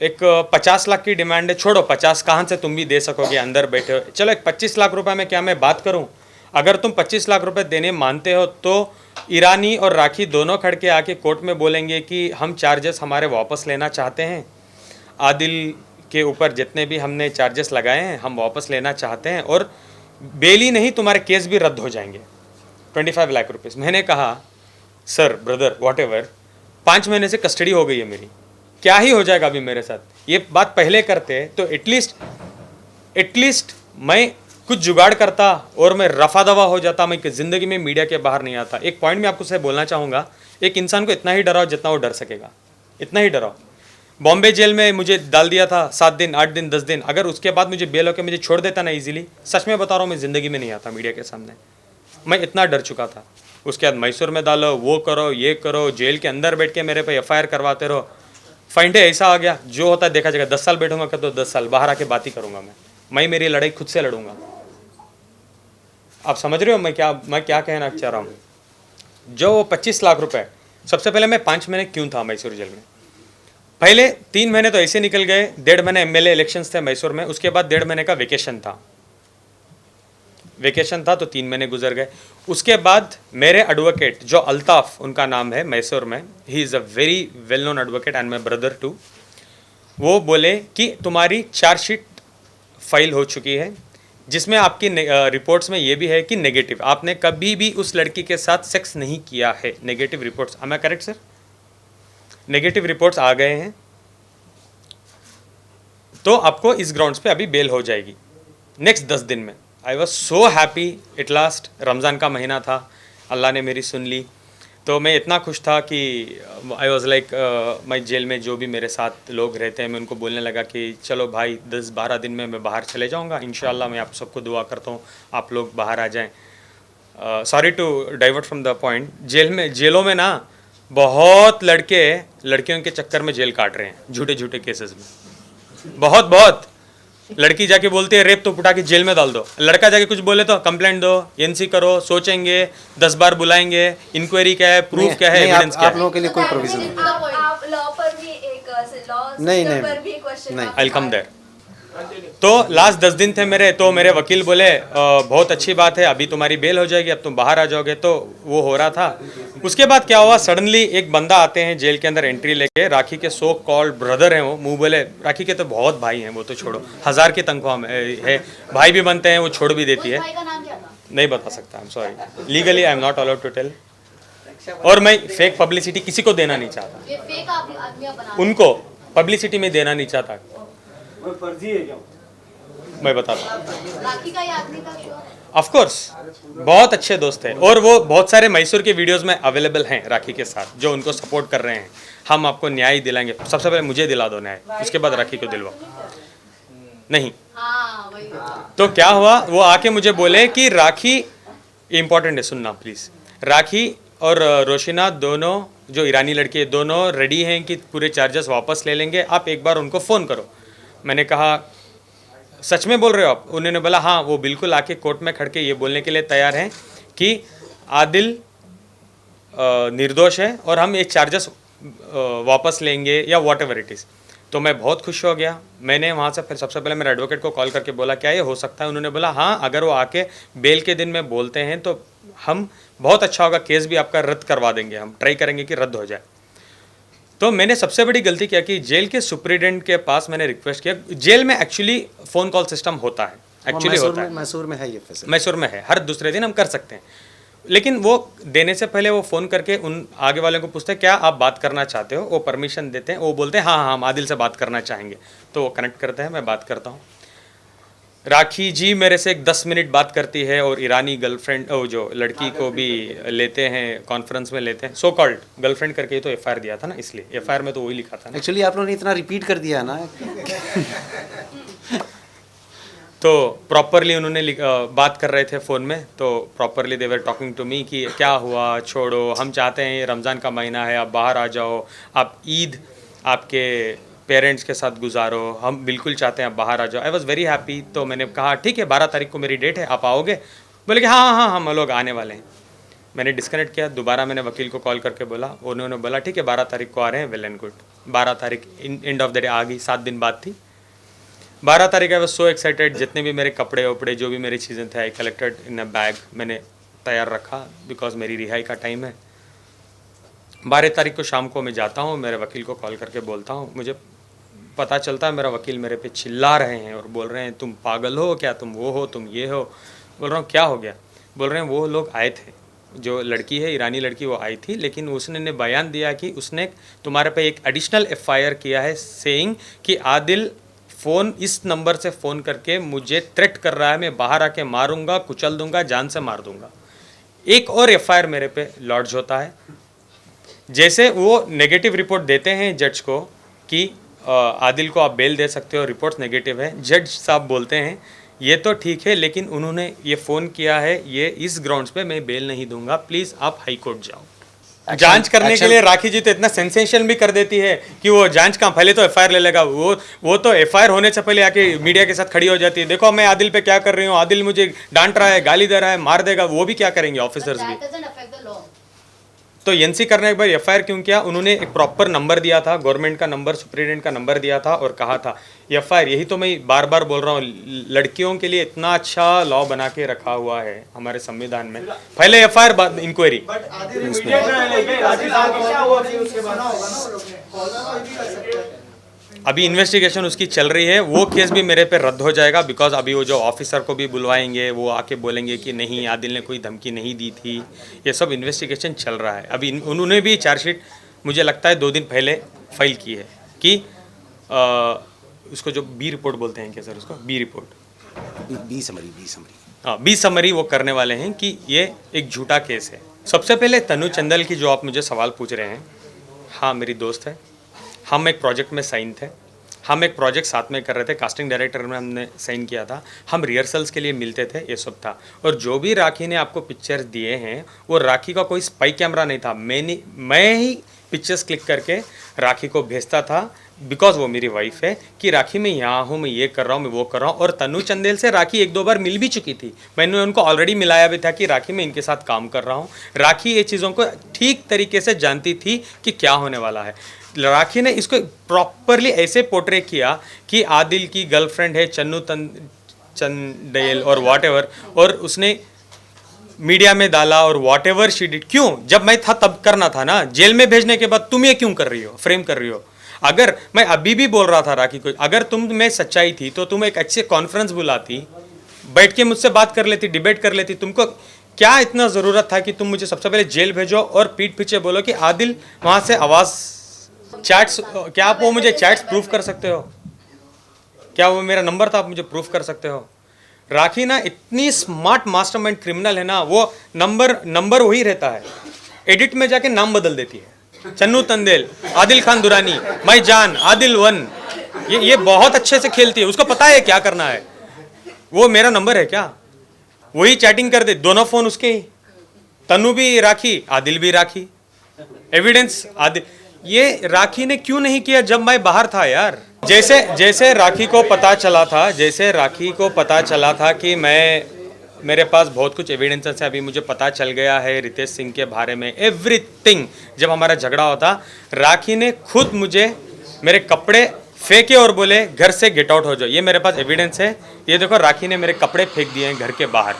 एक 50 लाख की डिमांड है, छोड़ो 50 कहाँ से तुम भी दे सकोगे, अंदर बैठे हो, चलो एक 25 लाख रुपए में क्या मैं बात करूं? अगर तुम 25 लाख रुपए देने मानते हो तो ईरानी और राखी दोनों खड़ के आके कोर्ट में बोलेंगे कि हम चार्जेस हमारे वापस लेना चाहते हैं, आदिल के ऊपर जितने भी हमने चार्जेस लगाए हैं हम वापस लेना चाहते हैं, और बेल ही नहीं तुम्हारे केस भी रद्द हो जाएंगे, 25 लाख रुपीज़। मैंने कहा सर, ब्रदर, वॉट एवर, 5 महीने से कस्टडी हो गई है मेरी, क्या ही हो जाएगा अभी मेरे साथ? ये बात पहले करते तो एटलीस्ट मैं कुछ जुगाड़ करता और मैं रफा दवा हो जाता, मैं ज़िंदगी में मीडिया के बाहर नहीं आता। एक पॉइंट मैं आपको से बोलना चाहूँगा, एक इंसान को इतना ही डराओ जितना वो डर सकेगा, इतना ही डराओ। बॉम्बे जेल में मुझे डाल दिया था 7 दिन, 8 दिन, 10 दिन, अगर उसके बाद मुझे बेल होकर मुझे छोड़ देता ना इजीली, सच में बता रहा हूँ मैं ज़िंदगी में नहीं आता मीडिया के सामने, मैं इतना डर चुका था। उसके बाद मैसूर में डालो, वो करो, ये करो, जेल के अंदर बैठ के मेरे पे FIR करवाते रहो। फाइंडे ऐसा आ गया, जो होता है देखा जाएगा। 10 साल बैठूंगा क्या तो 10 साल बाहर आके बात ही करूंगा मैं मेरी लड़ाई खुद से लड़ूंगा। आप समझ रहे हो मैं क्या कहना चाह रहा हूँ? जो 25 लाख रुपए, सबसे पहले मैं 5 महीने क्यों था मैसूर जेल में? पहले 3 महीने तो ऐसे निकल गए, 1.5 महीने MLA इलेक्शंस थे मैसूर में, उसके बाद 1.5 महीने का वेकेशन था तो 3 महीने गुजर गए। उसके बाद मेरे एडवोकेट जो अल्ताफ उनका नाम है मैसूर में, he is a very well known advocate and my brother too, वो बोले कि तुम्हारी चार्जशीट फाइल हो चुकी है, जिसमें आपकी रिपोर्ट्स में ये भी है कि नेगेटिव, आपने कभी भी उस लड़की के साथ सेक्स नहीं किया है। Negative reports, am I correct sir? Negative reports आ गए हैं, तो आपको इस ग्राउंड्स पे अभी बेल हो जाएगी नेक्स्ट 10 दिन में। I was so happy at last. Ramzan का महीना था, अल्लाह ने मेरी सुन ली, तो मैं इतना खुश था कि आई वॉज लाइक, मैं जेल में जो भी मेरे साथ लोग रहते हैं मैं उनको बोलने लगा कि चलो भाई 10-12 दिन में मैं बाहर चले जाऊंगा, इंशाल्लाह मैं आप सबको दुआ करता हूँ आप लोग बाहर आ जाएं। Sorry to divert from the point. जेलों में ना बहुत लड़के लड़कियों के चक्कर में जेल काट रहे हैं झूठे झूठे केसेस में। बहुत बहुत लड़की जाके बोलती है रेप तो उठा के जेल में डाल दो, लड़का जाके कुछ बोले तो कंप्लेंट दो, एनसी करो, सोचेंगे 10 बार बुलाएंगे, इंक्वायरी क्या है, प्रूफ क्या है, एविडेंस क्या आप है। लोगों के लिए कोई प्रोविजन नहीं। आप लॉ पर भी एक लॉ नहीं, नहीं, पर भी क्वेश्चन नहीं। आई कम देयर। तो लास्ट 10 दिन थे मेरे, तो मेरे वकील बोले बहुत अच्छी बात है, अभी तुम्हारी बेल हो जाएगी, अब तुम बाहर आ जाओगे। तो वो हो रहा था। उसके बाद क्या हुआ, सडनली एक बंदा आते हैं जेल के अंदर एंट्री लेके, राखी के सो कॉल्ड ब्रदर हैं वो, मुंह बोले राखी के तो बहुत भाई हैं, वो तो छोड़ो 1000 की तनख्वाह में है, भाई भी बनते हैं, वो छोड़ भी देती है। भाई का नाम क्या था? नहीं बता सकता, I am sorry, legally I am not allowed to tell. और मैं फेक पब्लिसिटी किसी को देना नहीं चाहता, ये फेक आदमी बना उनको पब्लिसिटी में देना नहीं चाहता, मैं बताता हूँ। राखी का ये आदमी का शो है। ऑफ कोर्स बहुत अच्छे दोस्त हैं, और वो बहुत सारे मैसूर के वीडियोस में अवेलेबल हैं राखी के साथ, जो उनको सपोर्ट कर रहे हैं। हम आपको न्याय दिलाएंगे, सबसे पहले मुझे दिला दो न्याय, उसके बाद राखी को दिलवाओ। नहीं हाँ वही। तो क्या हुआ, वो आके मुझे बोले कि राखी, इंपॉर्टेंट है सुनना प्लीज, राखी और रोशिना दोनों जो ईरानी लड़की है दोनों रेडी हैं कि पूरे चार्जेस वापस ले लेंगे, आप एक बार उनको फ़ोन करो। मैंने कहा सच में बोल रहे हो आप? उन्होंने बोला हाँ, वो बिल्कुल आके कोर्ट में खड़ के ये बोलने के लिए तैयार हैं कि आदिल निर्दोष है और हम ये चार्जेस वापस लेंगे या वॉट एवर इट इज़। तो मैं बहुत खुश हो गया। मैंने वहाँ से फिर सबसे पहले मेरे एडवोकेट को कॉल करके बोला क्या ये हो सकता है? उन्होंने बोला हाँ, अगर वो आके बेल के दिन में बोलते हैं तो हम बहुत अच्छा होगा, केस भी आपका रद्द करवा देंगे, हम ट्राई करेंगे कि रद्द हो जाए। तो मैंने सबसे बड़ी गलती क्या की, जेल के सुप्रिटेंडेंट के पास मैंने रिक्वेस्ट किया। जेल में एक्चुअली फ़ोन कॉल सिस्टम होता है, एक्चुअली होता है, मैसूर में है ये फैसिलिटी, मैसूर में है, हर दूसरे दिन हम कर सकते हैं। लेकिन वो देने से पहले वो फ़ोन करके उन आगे वाले को पूछते हैं क्या आप बात करना चाहते हो, वो परमिशन देते हैं, वो बोलते हैं हाँ हाँ हम आदिल से बात करना चाहेंगे, तो वो कनेक्ट करते हैं, मैं बात करता हूँ। राखी जी मेरे से एक 10 मिनट बात करती है, और ईरानी गर्लफ्रेंड जो लड़की को भी लेते हैं, कॉन्फ्रेंस में लेते हैं, सो कॉल्ड गर्लफ्रेंड करके ही तो एफआईआर दिया था ना, इसलिए एफआईआर में तो वही लिखा था ना। एक्चुअली आप लोगों ने इतना रिपीट कर दिया ना। तो प्रॉपरली उन्होंने बात कर रहे थे फ़ोन में, तो properly they were talking to me कि क्या हुआ, छोड़ो, हम चाहते हैं ये रमज़ान का महीना है, आप बाहर आ जाओ, आप ईद आपके पेरेंट्स के साथ गुजारो, हम बिल्कुल चाहते हैं आप बाहर आ जाओ। I was very happy. तो मैंने कहा ठीक है 12 तारीख को मेरी डेट है, आप आओगे? बोले कि हाँ हाँ हम लोग आने वाले हैं। मैंने डिस्कनेक्ट किया, दोबारा मैंने वकील को कॉल करके बोला, उन्होंने बोला ठीक है 12 तारीख को आ रहे हैं, वेल एंड गुड। 12 तारीख एंड ऑफ द डे आ गई, 7 दिन बाद थी 12 तारीख। आई वॉज सो एक्साइटेड, जितने भी मेरे कपड़े वपड़े जो भी मेरी चीज़ें थे I collected in a bag, मैंने तैयार रखा बिकॉज मेरी रिहाई का टाइम है। 12 तारीख को शाम को मैं जाता हूँ, मेरे वकील को कॉल करके बोलता हूँ, मुझे पता चलता है मेरा वकील मेरे पे चिल्ला रहे हैं और बोल रहे हैं तुम पागल हो क्या, तुम वो हो, तुम ये हो। बोल रहा हूँ क्या हो गया? बोल रहे हैं वो लोग आए थे, जो लड़की है ईरानी लड़की वो आई थी, लेकिन उसने ने बयान दिया कि उसने तुम्हारे पे एक एडिशनल एफआईआर किया है सेइंग कि आदिल फ़ोन इस नंबर से फ़ोन करके मुझे थ्रेट कर रहा है, मैं बाहर आके मारूंगा, कुचल दूंगा, जान से मार दूंगा। एक और एफआईआर मेरे पे लॉन्च होता है। जैसे वो नेगेटिव रिपोर्ट देते हैं जज को कि आदिल को आप बेल दे सकते हो, रिपोर्ट्स नेगेटिव है, जज साहब बोलते हैं ये तो ठीक है, लेकिन उन्होंने ये फ़ोन किया है ये इस ग्राउंड्स पे मैं बेल नहीं दूंगा, प्लीज़ आप हाई कोर्ट जाओ। जांच करने के लिए राखी जी तो इतना सेंसेशन भी कर देती है कि वो जांच का पहले तो एफआईआर ले लेगा, वो तो एफआईआर होने से पहले आके मीडिया के साथ खड़ी हो जाती है, देखो मैं आदिल पे क्या कर रही हूँ, आदिल मुझे डांट रहा है, गाली दे रहा है, मार देगा। वो भी क्या करेंगे ऑफिसर्स भी। तो एनसी करने के बाद एफआईआर क्यों किया? उन्होंने एक प्रॉपर नंबर दिया था, गवर्नमेंट का नंबर, सुप्रीटेंडेंट का नंबर दिया था और कहा था एफआईआर। यही तो मैं बार बार बोल रहा हूँ, लड़कियों के लिए इतना अच्छा लॉ बना के रखा हुआ है हमारे संविधान में, पहले एफआईआर बाद इंक्वायरी। अभी इन्वेस्टिगेशन उसकी चल रही है, वो केस भी मेरे पे रद्द हो जाएगा बिकॉज अभी वो जो ऑफिसर को भी बुलवाएंगे वो आके बोलेंगे कि नहीं आदिल ने कोई धमकी नहीं दी थी। ये सब इन्वेस्टिगेशन चल रहा है। अभी उन्होंने भी चार्जशीट मुझे लगता है 2 दिन पहले फाइल की है कि उसको जो बी रिपोर्ट बोलते हैं क्या सर, उसको बी रिपोर्ट, बी समरी हाँ बी समरी वो करने वाले हैं कि ये एक झूठा केस है। सबसे पहले तनु चंदल की जो आप मुझे सवाल पूछ रहे हैं, हाँ मेरी दोस्त है, हम एक प्रोजेक्ट में साइन थे, हम एक प्रोजेक्ट साथ में कर रहे थे, कास्टिंग डायरेक्टर में हमने साइन किया था, हम रिहर्सल्स के लिए मिलते थे, ये सब था। और जो भी राखी ने आपको पिक्चर्स दिए हैं वो राखी का कोई स्पाई कैमरा नहीं था, मैं ही पिक्चर्स क्लिक करके राखी को भेजता था, बिकॉज वो मेरी वाइफ है, कि राखी मैं यहाँ हूँ, मैं ये कर रहा हूँ, मैं वो कर रहा हूँ। और तनु चंदेल से राखी एक दो बार मिल भी चुकी थी, मैंने उनको ऑलरेडी मिलाया भी था कि राखी मैं इनके साथ काम कर रहा हूँ। राखी ये चीज़ों को ठीक तरीके से जानती थी कि क्या होने वाला है। राखी ने इसको प्रॉपरली ऐसे पोर्ट्रे किया कि आदिल की गर्लफ्रेंड है चंदेल और वॉटएवर, और उसने मीडिया में डाला और वॉट एवर शी डिड। क्यों? जब मैं था तब करना था ना, जेल में भेजने के बाद तुम ये क्यों कर रही हो, फ्रेम कर रही हो? अगर मैं अभी भी बोल रहा था राखी को, अगर तुम में सच्चाई थी तो तुम एक अच्छे कॉन्फ्रेंस बुलाती, बैठ के मुझसे बात कर लेती, डिबेट कर लेती। तुमको क्या इतना ज़रूरत था कि तुम मुझे सबसे पहले जेल भेजो और पीठ पीछे बोलो कि आदिल वहाँ से आवाज़ चैट्स, क्या आप वो मुझे चैट्स प्रूफ कर सकते हो? क्या वो मेरा नंबर था, आप मुझे प्रूफ कर सकते हो? राखी ना इतनी स्मार्ट मास्टरमाइंड क्रिमिनल है ना, वो नंबर वही रहता है, एडिट में जाके नाम बदल देती है, चन्नू तंदेल, आदिल खान दुरानी, मैं जान, आदिल वन। ये बहुत अच्छे से खेलती है, उसको पता है क्या करना है। वो मेरा नंबर है क्या, वही चैटिंग कर दे, दोनों फोन उसके ही, तन्नू भी राखी, आदिल भी राखी, एविडेंस आदिल। ये राखी ने क्यों नहीं किया जब मैं बाहर था यार? जैसे राखी को पता चला था, जैसे राखी को पता चला था कि मेरे पास बहुत कुछ एविडेंसेस है, अभी मुझे पता चल गया है रितेश सिंह के बारे में एवरीथिंग। जब हमारा झगड़ा होता, राखी ने खुद मुझे मेरे कपड़े फेंके और बोले घर से गेट आउट हो जाओ। ये मेरे पास एविडेंस है, ये देखो, राखी ने मेरे कपड़े फेंक दिए हैं घर के बाहर।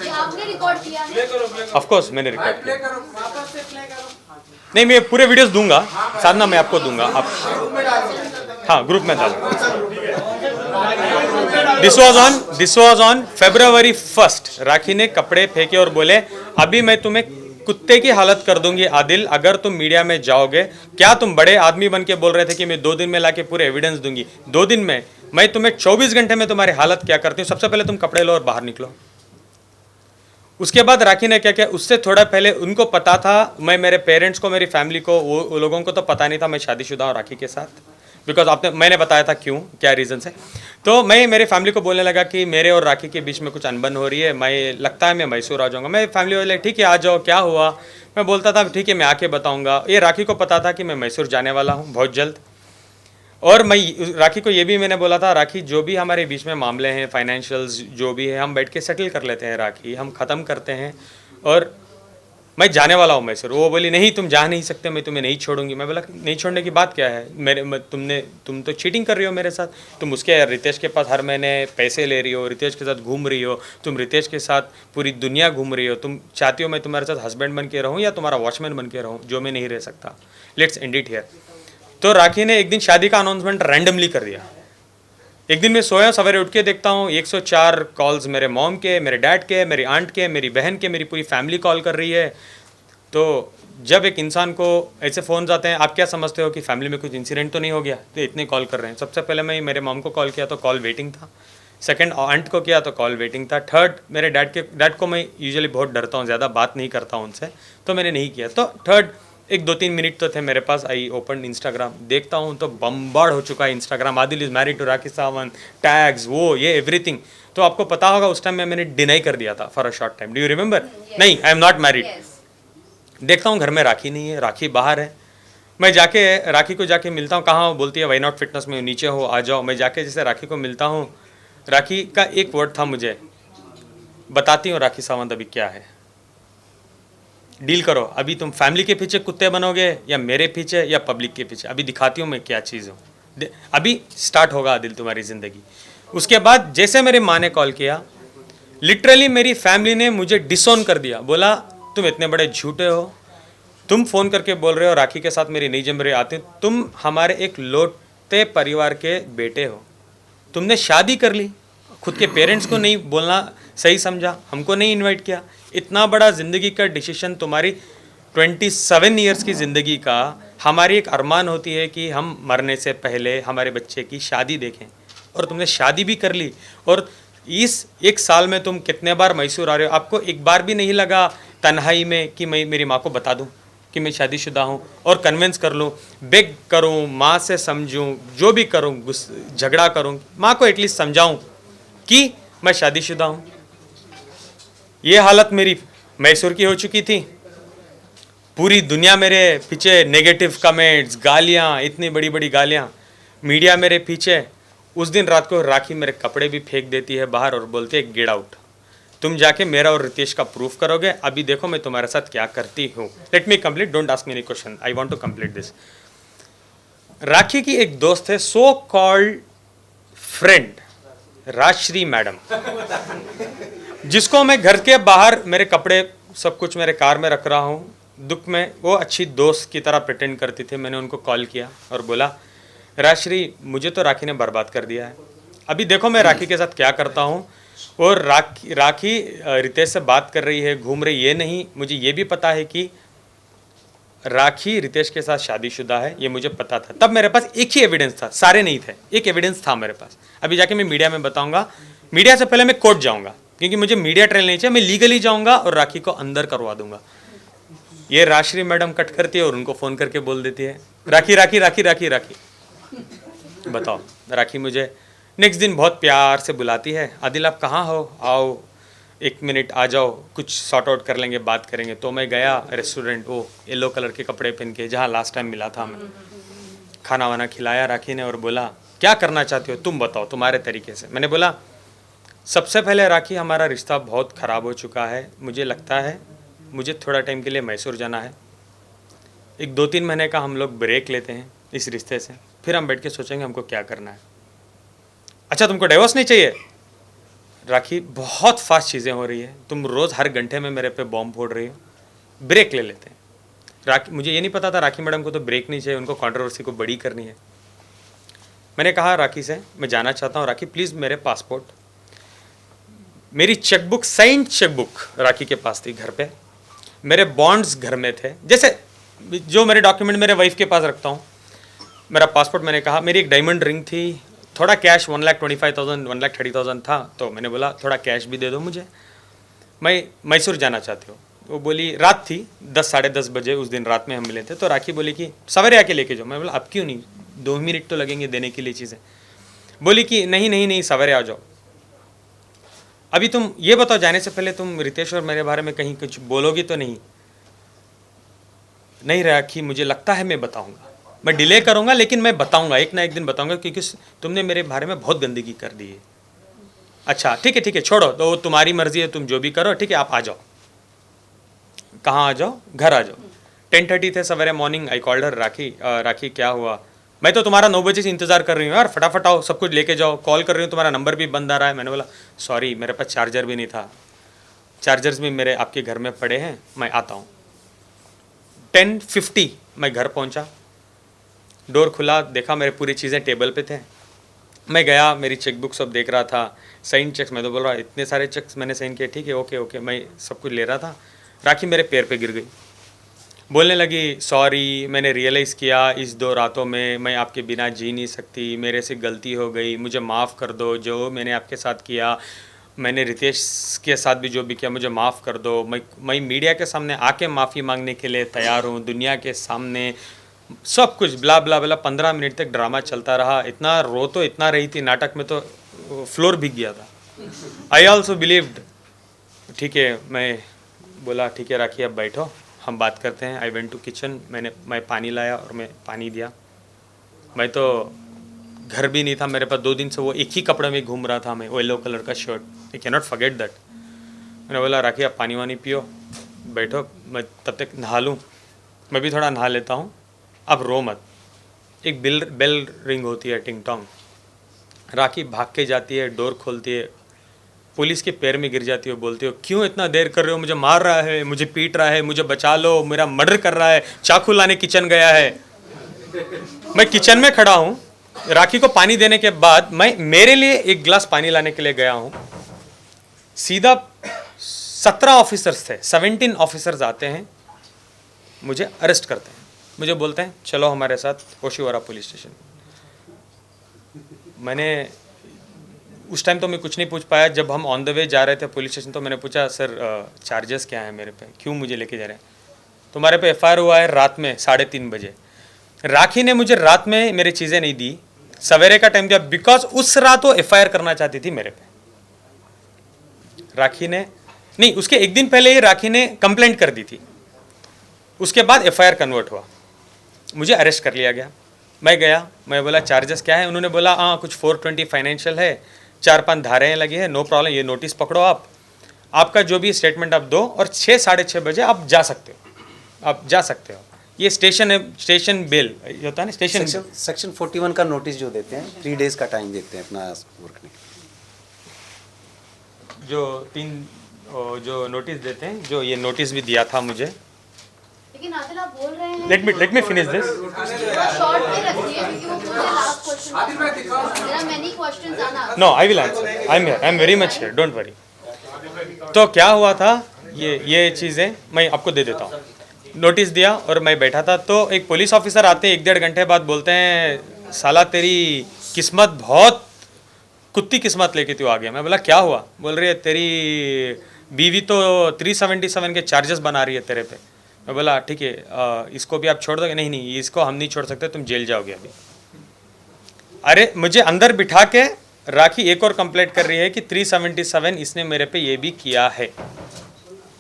ये आपने रिकॉर्ड किया है? ऑफ कोर्स मैंने रिकॉर्ड किया। नहीं, मैं पूरे वीडियोस दूंगा, साधना मैं आपको दूंगा, आप हाँ ग्रुप में डालो। This was on February 1st। राखी ने कपड़े फेंके और बोले अभी मैं तुम्हें कुत्ते की हालत कर दूंगी आदिल, अगर तुम मीडिया में जाओगे। क्या तुम बड़े आदमी बन के बोल रहे थे कि मैं 2 दिन में लाके पूरे एविडेंस दूंगी? 2 दिन में मैं तुम्हें 24 घंटे में तुम्हारी हालत क्या करती हूँ। सबसे पहले तुम कपड़े लो और बाहर निकलो। उसके बाद राखी ने क्या किया, उससे थोड़ा पहले उनको पता था, मेरे पेरेंट्स को, मेरी फैमिली को, वो लोगों को तो पता नहीं था मैं शादीशुदा हूँ राखी के साथ, बिकॉज मैंने बताया था क्यों, क्या रीज़न है। तो मैं मेरे फैमिली को बोलने लगा कि मेरे और राखी के बीच में कुछ अनबन हो रही है, लगता है मैं मैसूर आ जाऊँगा। मैं फैमिली वाले ठीक है आ जाओ, क्या हुआ? मैं बोलता था ठीक है मैं आके बताऊँगा। ये राखी को पता था कि मैं मैसूर जाने वाला हूँ बहुत जल्द। और मैं राखी को ये भी मैंने बोला था, राखी जो भी हमारे बीच में मामले हैं, फाइनेंशियल्स जो भी है, हम बैठ के सेटल कर लेते हैं राखी, हम ख़त्म करते हैं, और मैं जाने वाला हूँ मैसूर। वो बोली नहीं तुम जा नहीं सकते, मैं तुम्हें नहीं छोड़ूंगी। मैं बोला नहीं छोड़ने की बात क्या है, तुम तो चीटिंग कर रही हो मेरे साथ, तुम उसके रितेश के पास हर महीने पैसे ले रही हो, रितेश के साथ घूम रही हो, तुम रितेश के साथ पूरी दुनिया घूम रही हो, तुम चाहती हो मैं तुम्हारे साथ हस्बैंड बन के रहूँ या तुम्हारा वॉचमैन बन के रहूँ, जो मैं नहीं रह सकता। Let's end it here. तो राखी ने एक दिन शादी का अनाउंसमेंट रैंडमली कर दिया। एक दिन मैं सोया, सवेरे उठ के देखता हूँ 104 कॉल्स मेरे मॉम के, मेरे डैड के, मेरी आंट के, मेरी बहन के, मेरी पूरी फैमिली कॉल कर रही है। तो जब एक इंसान को ऐसे फ़ोन आते हैं, आप क्या समझते हो कि फैमिली में कुछ इंसिडेंट तो नहीं हो गया, तो इतने कॉल कर रहे हैं। सबसे पहले मैं मेरे मॉम को कॉल किया तो कॉल वेटिंग था, सेकंड आंट को किया तो कॉल वेटिंग था, थर्ड मेरे डैड को मैं यूजुअली बहुत डरता हूँ, ज़्यादा बात नहीं करता हूँ उनसे, तो मैंने नहीं किया। तो थर्ड एक 2-3 मिनट तो थे मेरे पास, आई ओपन इंस्टाग्राम, देखता हूँ तो बम्बार्ड हो चुका है Instagram, Adil is married to Rakhi Sawant, tags, वो ये एवरीथिंग। तो आपको पता होगा उस टाइम मैंने डिनाई कर दिया था for a short time, do you remember? नहीं, आई एम नॉट मैरिड। देखता हूँ घर में राखी नहीं है, राखी बाहर है। मैं जाके राखी को जाके मिलता हूँ, कहाँ हो? बोलती है वाई नॉट फिटनेस में नीचे हो, आ जाओ। मैं जाके जैसे राखी को मिलता हूँ, राखी का एक वर्ड था मुझे, बताती हूँ राखी सावंत अभी क्या है, डील करो। अभी तुम फैमिली के पीछे कुत्ते बनोगे या मेरे पीछे या पब्लिक के पीछे, अभी दिखाती हूँ मैं क्या चीज़ हूँ। अभी स्टार्ट होगा आदिल तुम्हारी ज़िंदगी। उसके बाद जैसे मेरी माँ ने कॉल किया, लिटरली मेरी फैमिली ने मुझे डिसोन कर दिया, बोला तुम इतने बड़े झूठे हो, तुम फ़ोन करके बोल रहे हो राखी के साथ मेरी नई जम रही आती, तुम हमारे एक लौटे परिवार के बेटे हो, तुमने शादी कर ली, खुद के पेरेंट्स को नहीं बोलना सही समझा, हमको नहीं इनवाइट किया। इतना बड़ा ज़िंदगी का डिसीजन, तुम्हारी 27 ईयर्स की ज़िंदगी का, हमारी एक अरमान होती है कि हम मरने से पहले हमारे बच्चे की शादी देखें, और तुमने शादी भी कर ली। और इस 1 साल में तुम कितने बार मैसूर आ रहे हो, आपको एक बार भी नहीं लगा तन्हाई में कि मैं मेरी माँ को बता दूँ? कि मैं शादीशुदा हूँ और कन्विंस कर लूँ, बेग करूँ, माँ से समझूँ, जो भी करूँ, झगड़ा करूँ, माँ को एटलीस्ट समझाऊँ कि मैं शादीशुदा हूँ। ये हालत मेरी मैसूर की हो चुकी थी। पूरी दुनिया मेरे पीछे, नेगेटिव कमेंट्स, गालियाँ, इतनी बड़ी बड़ी गालियाँ, मीडिया मेरे पीछे। उस दिन रात को राखी मेरे कपड़े भी फेंक देती है बाहर और बोलती है गेट आउट, तुम जाके मेरा और रितेश का प्रूफ करोगे, अभी देखो मैं तुम्हारे साथ क्या करती हूँ। Let me complete, don't ask me any question, I want to complete this. Rakhi की एक दोस्त है, so called friend, Rajshree madam, जिसको मैं घर के बाहर मेरे कपड़े सब कुछ मेरे कार में रख रहा हूँ। दुख में वो अच्छी दोस्त की तरह प्रिटेंड करती थी। मैंने उनको कॉल किया और बोला, राजश्री मुझे तो राखी ने बर्बाद कर दिया है, अभी देखो मैं राखी के साथ क्या करता हूँ। और राखी रितेश से बात कर रही है, घूम रही, ये नहीं, मुझे ये भी पता है कि राखी रितेश के साथ शादीशुदा है, ये मुझे पता था। तब मेरे पास एक ही एविडेंस था, सारे नहीं थे, एक एविडेंस था मेरे पास। अभी जाके मैं मीडिया में बताऊंगा, मीडिया से पहले मैं कोर्ट जाऊंगा, क्योंकि मुझे मीडिया ट्रेल नहीं चाहिए, मैं लीगली जाऊंगा और राखी को अंदर करवा दूंगा। ये राजश्री मैडम कट करती है और उनको फ़ोन करके बोल देती है, राखी राखी राखी राखी राखी। बताओ, राखी मुझे नेक्स्ट दिन बहुत प्यार से बुलाती है, आदिल आप कहाँ हो, आओ 1 मिनट आ जाओ, कुछ सॉर्ट आउट कर लेंगे, बात करेंगे। तो मैं गया रेस्टोरेंट, वो येलो कलर के कपड़े पहन के, जहाँ लास्ट टाइम मिला था मैं। खाना वाना खिलाया राखी ने और बोला, क्या करना चाहती हो तुम बताओ, तुम्हारे तरीके से। मैंने बोला, सबसे पहले राखी हमारा रिश्ता बहुत ख़राब हो चुका है, मुझे लगता है मुझे थोड़ा टाइम के लिए मैसूर जाना है, एक 2-3 महीने का हम लोग ब्रेक लेते हैं इस रिश्ते से, फिर हम बैठ के सोचेंगे हमको क्या करना है। अच्छा तुमको डाइवोर्स नहीं चाहिए? राखी बहुत फास्ट चीज़ें हो रही है, तुम रोज़ हर घंटे में मेरे पे बॉम्ब फोड़ रही हो, ब्रेक ले लेते हैं। राखी, मुझे ये नहीं पता था राखी मैडम को तो ब्रेक नहीं चाहिए, उनको कंट्रोवर्सी को बड़ी करनी है। मैंने कहा राखी से, मैं जाना चाहता हूँ राखी, प्लीज़ मेरे पासपोर्ट, मेरी चेकबुक, साइन चेकबुक राखी के पास थी घर पे, मेरे बॉन्ड्स घर में थे, जैसे जो मेरे डॉक्यूमेंट मेरे वाइफ के पास रखता हूँ, मेरा पासपोर्ट। मैंने कहा मेरी एक डायमंड रिंग थी, थोड़ा कैश 1,25,000 1,30,000 था, तो मैंने बोला थोड़ा कैश भी दे दो मुझे, मैं मैसूर जाना चाहती हूँ। वो बोली, रात थी 10 साढ़े 10 बजे, उस दिन रात में हम मिले थे। तो राखी बोली कि सवेरे आके लेके जाओ। मैं बोला अब क्यों नहीं, 2 मिनट तो लगेंगे देने के लिए चीज़ें। बोली कि नहीं नहीं नहीं, सवेरे आ जाओ। अभी तुम ये बताओ, जाने से पहले तुम रितेश और मेरे बारे में कहीं कुछ बोलोगी तो नहीं? नहीं राखी, मुझे लगता है मैं बताऊंगा, मैं डिले करूंगा लेकिन मैं बताऊंगा, एक ना एक दिन बताऊंगा, क्योंकि तुमने मेरे बारे में बहुत गंदगी कर दी है। अच्छा ठीक है छोड़ो, तो तुम्हारी मर्जी है, तुम जो भी करो, ठीक है आप आ जाओ। कहाँ आ जाओ? घर आ जाओ। 10:30 थे सवेरे मॉर्निंग। आई कॉल्ड हर, राखी क्या हुआ? मैं तो तुम्हारा 9 बजे से इंतजार कर रही हूँ यार, फटाफट आओ, सब कुछ लेके जाओ, कॉल कर रही हूँ, तुम्हारा नंबर भी बंद आ रहा है। मैंने बोला सॉरी, मेरे पास चार्जर भी नहीं था, चार्जर्स भी मेरे आपके घर में पड़े हैं, मैं आता हूँ। 10:50 मैं घर पहुँचा, डोर खुला, देखा मेरे पूरी चीज़ें टेबल पे थे। मैं गया, मेरी चेकबुक सब देख रहा था, साइन चेक्स, मैं तो बोल रहा इतने सारे चेक्स मैंने साइन किए, ठीक है ओके, मैं सब कुछ ले रहा था। राखी मेरे पैर पे गिर गई, बोलने लगी सॉरी, मैंने रियलाइज़ किया इस 2 रातों में मैं आपके बिना जी नहीं सकती, मेरे से गलती हो गई, मुझे माफ़ कर दो, जो मैंने आपके साथ किया, मैंने रितेश के साथ भी जो भी किया, मुझे माफ़ कर दो। मैं मीडिया के सामने आके माफ़ी मांगने के लिए तैयार हूँ, दुनिया के सामने, सब कुछ ब्ला ब्ला ब्ला। 15 मिनट तक ड्रामा चलता रहा, इतना रो तो इतना रही थी, नाटक में तो फ्लोर भीग गया था। आई ऑल्सो बिलीव्ड, ठीक है, मैं बोला ठीक है राखी अब बैठो, हम बात करते हैं। आई वेंट टू किचन, मैं पानी लाया और मैं पानी दिया। मैं तो घर भी नहीं था मेरे पास, 2 दिन से वो एक ही कपड़े में घूम रहा था मैं, वो येलो कलर का shirt, I can not forget that. मैंने बोला राखी आप पानी वानी पियो, बैठो, मैं तब तक नहा लूँ, मैं भी थोड़ा नहा लेता हूँ, अब रो मत। एक बेल रिंग होती है, टिंग टोंग। राखी भाग के जाती है, डोर खोलती है, पुलिस के पैर में गिर जाती हो, बोलती हो क्यों इतना देर कर रहे हो, मुझे मार रहा है, मुझे पीट रहा है, मुझे बचा लो, मेरा मर्डर कर रहा है, चाकू लाने किचन गया है। मैं किचन में खड़ा हूँ, राखी को पानी देने के बाद मैं मेरे लिए एक गिलास पानी लाने के लिए गया हूँ, सीधा 17 ऑफिसर्स थे, 17 ऑफिसर्स आते हैं, मुझे अरेस्ट करते हैं, मुझे बोलते हैं चलो हमारे साथ ओशिवारा पुलिस स्टेशन। मैंने उस टाइम तो मैं कुछ नहीं पूछ पाया। जब हम ऑन द वे जा रहे थे पुलिस स्टेशन तो मैंने पूछा सर चार्जेस क्या है मेरे पे, क्यों मुझे लेके जा रहे हैं? तुम्हारे पे एफआईआर हुआ है रात में 3:30 बजे। राखी ने मुझे रात में मेरी चीज़ें नहीं दी, सवेरे का टाइम दिया, बिकॉज उस रात वो एफआईआर करना चाहती थी मेरे पे। राखी ने नहीं, उसके एक दिन पहले ही राखी ने कंप्लेंट कर दी थी, उसके बाद एफआईआर कन्वर्ट हुआ, मुझे अरेस्ट कर लिया गया। मैं गया, मैं बोला चार्जेस क्या है, उन्होंने बोला हाँ कुछ 420 फाइनेंशियल है, 4-5 धाराएँ लगी है, नो प्रॉब्लम, ये नोटिस पकड़ो आपका जो भी स्टेटमेंट आप दो और 6-6:30 बजे आप जा सकते हो, ये स्टेशन है, स्टेशन बेल होता है ना, स्टेशन सेक्शन 41 का नोटिस जो देते हैं, 3 डेज का टाइम देते हैं अपना वर्क करने के लिए। जो नोटिस देते हैं, जो ये नोटिस भी दिया था मुझे। लेकिन आदिल आप बोल रहे हैं, let me finish this. Short में रखिए क्योंकि वो पूरे last question, there are many questions आना। No, I will answer, I am very much here, don't worry. तो क्या हुआ था, ये चीज़ें मैं आपको दे देता हूँ। नोटिस दिया और मैं बैठा था, तो एक पुलिस ऑफिसर आते हैं 1-1.5 घंटे बाद, बोलते हैं साला तेरी किस्मत बहुत कुत्ती किस्मत लेके तू आ गया। मैं बोला क्या हुआ, बोल रही है तेरी बीवी तो 377 के चार्जेस बना रही है तेरे पे। मैं बोला ठीक है, इसको भी आप छोड़ दोगे? नहीं, इसको हम नहीं छोड़ सकते, तुम जेल जाओगे अभी। अरे मुझे अंदर बिठा के राखी एक और कंप्लेंट कर रही है कि 377 इसने मेरे पे ये भी किया है,